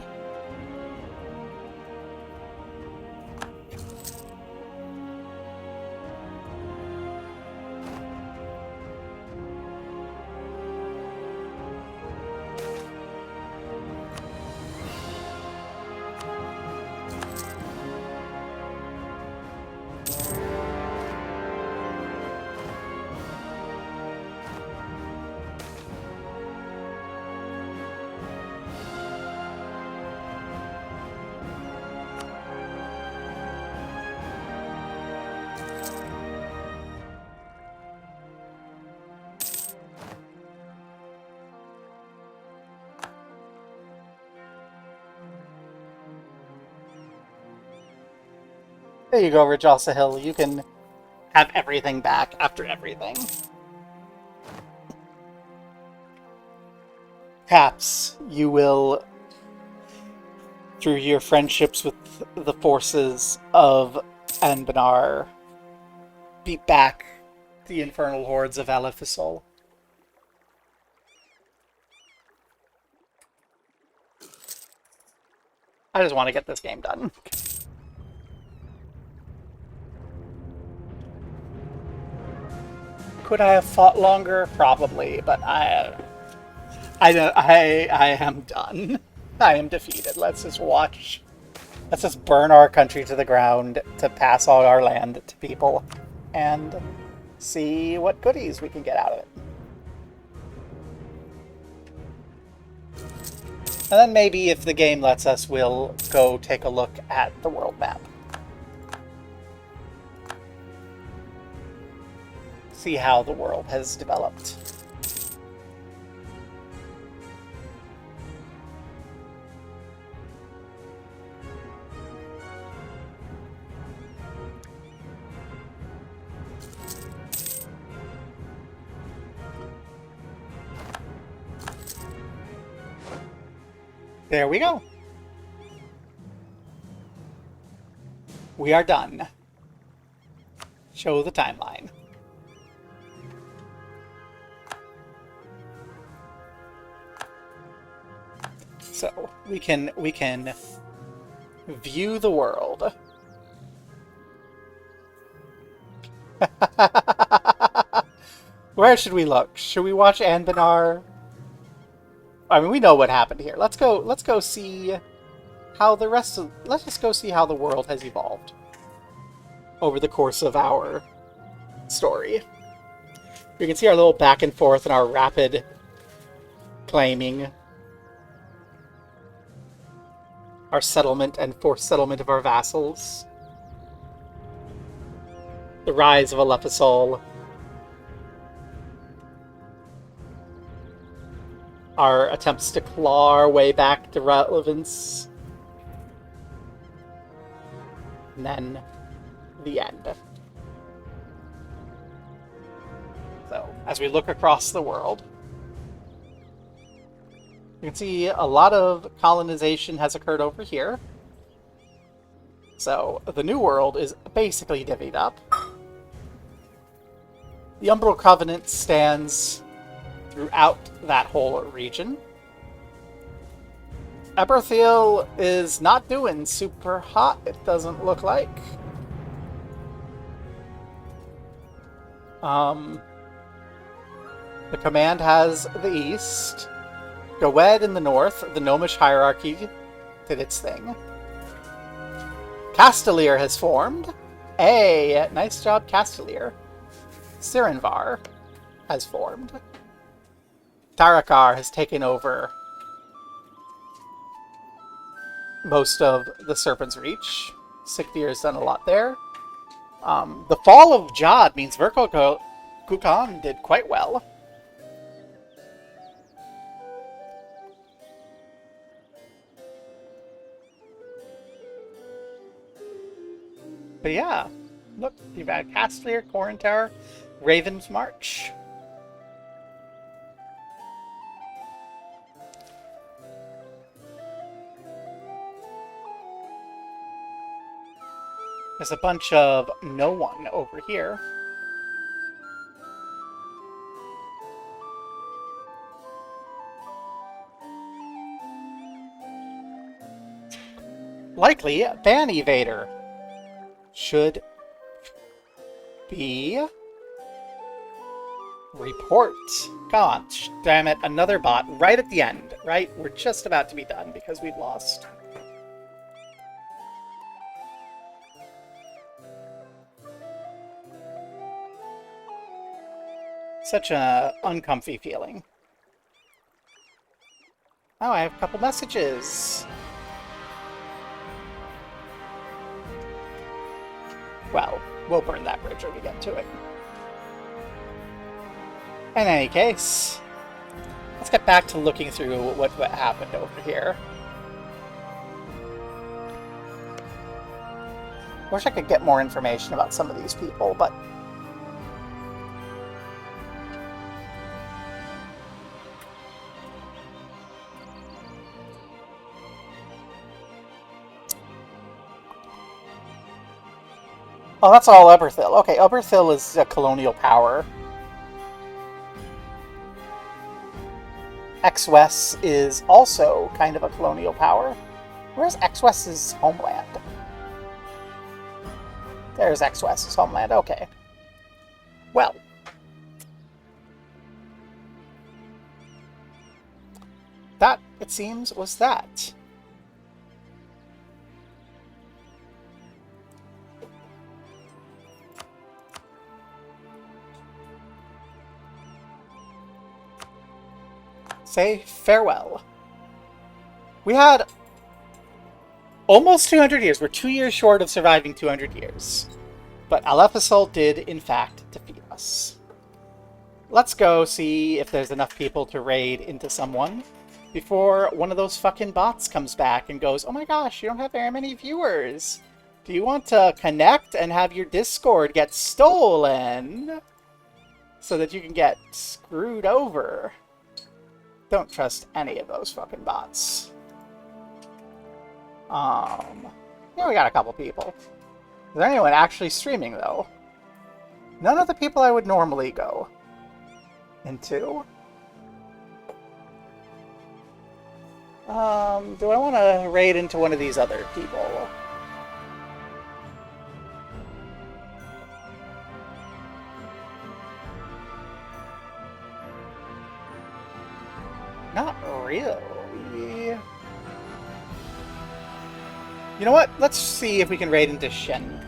There you go, Rajasa Hill. You can have everything back after everything. Perhaps you will, through your friendships with the forces of Anbanar, beat back the infernal hordes of Elefisol. I just want to get this game done. Could I have fought longer? Probably, but I am done. I am defeated. Let's just watch. Let's just burn our country to the ground to pass all our land to people and see what goodies we can get out of it. And then maybe if the game lets us, we'll go take a look at the world map. See how the world has developed. There we go. We are done. Show the timeline. So we can view the world. Where should we look? Should we watch Anbanar? I mean, we know what happened here. Let's go see how the rest of... Let's just go see how the world has evolved over the course of our story. You can see our little back and forth and our rapid claiming. Our settlement and forced settlement of our vassals. The rise of Elefisol. Our attempts to claw our way back to relevance. And then the end. So, as we look across the world, you can see a lot of colonization has occurred over here. So, the New World is basically divvied up. The Umbral Covenant stands throughout that whole region. Eberthiel is not doing super hot, it doesn't look like. The command has the east. Gowed in the north. The Gnomish hierarchy did its thing. Castellir has formed. Hey, nice job, Castellir. Sirenvar has formed. Tarakar has taken over most of the Serpent's Reach. Sikdir has done a lot there. The fall of Jad means Verko Kukan did quite well. But yeah, look, you've had Castellir, Corintar, Raven's March. There's a bunch of no one over here. Likely Ban Evader should be report. Gosh, damn it, another bot right at the end, right? We're just about to be done because we've lost. Such a uncomfy feeling. Oh, I have a couple messages. Well, we'll burn that bridge when we get to it. In any case, let's get back to looking through what happened over here. Wish I could get more information about some of these people, but... Oh, that's all Eberthil. Okay, Eberthil is a colonial power. X-West is also kind of a colonial power. Where's X-West's homeland? There's X-West's homeland, okay. Well. That, it seems, was that. Say farewell. We had almost 200 years. We're 2 years short of surviving 200 years. But Alephasol did, in fact, defeat us. Let's go see if there's enough people to raid into someone before one of those fucking bots comes back and goes, oh my gosh, you don't have very many viewers. Do you want to connect and have your Discord get stolen so that you can get screwed over? Don't trust any of those fucking bots. Yeah, we got a couple people. Is there anyone actually streaming, though? None of the people I would normally go into. Do I want to raid into one of these other people? Not really. You know what? Let's see if we can raid into Shen.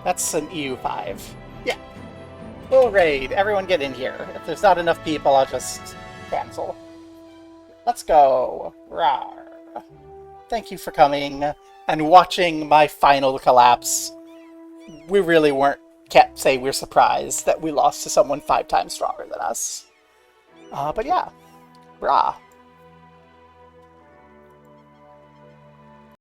That's an EU5. Yeah. We'll raid. Everyone get in here. If there's not enough people, I'll just cancel. Let's go. Rawr. Thank you for coming and watching my final collapse. We really can't say we're surprised that we lost to someone 5 times stronger than us. But yeah. Brah.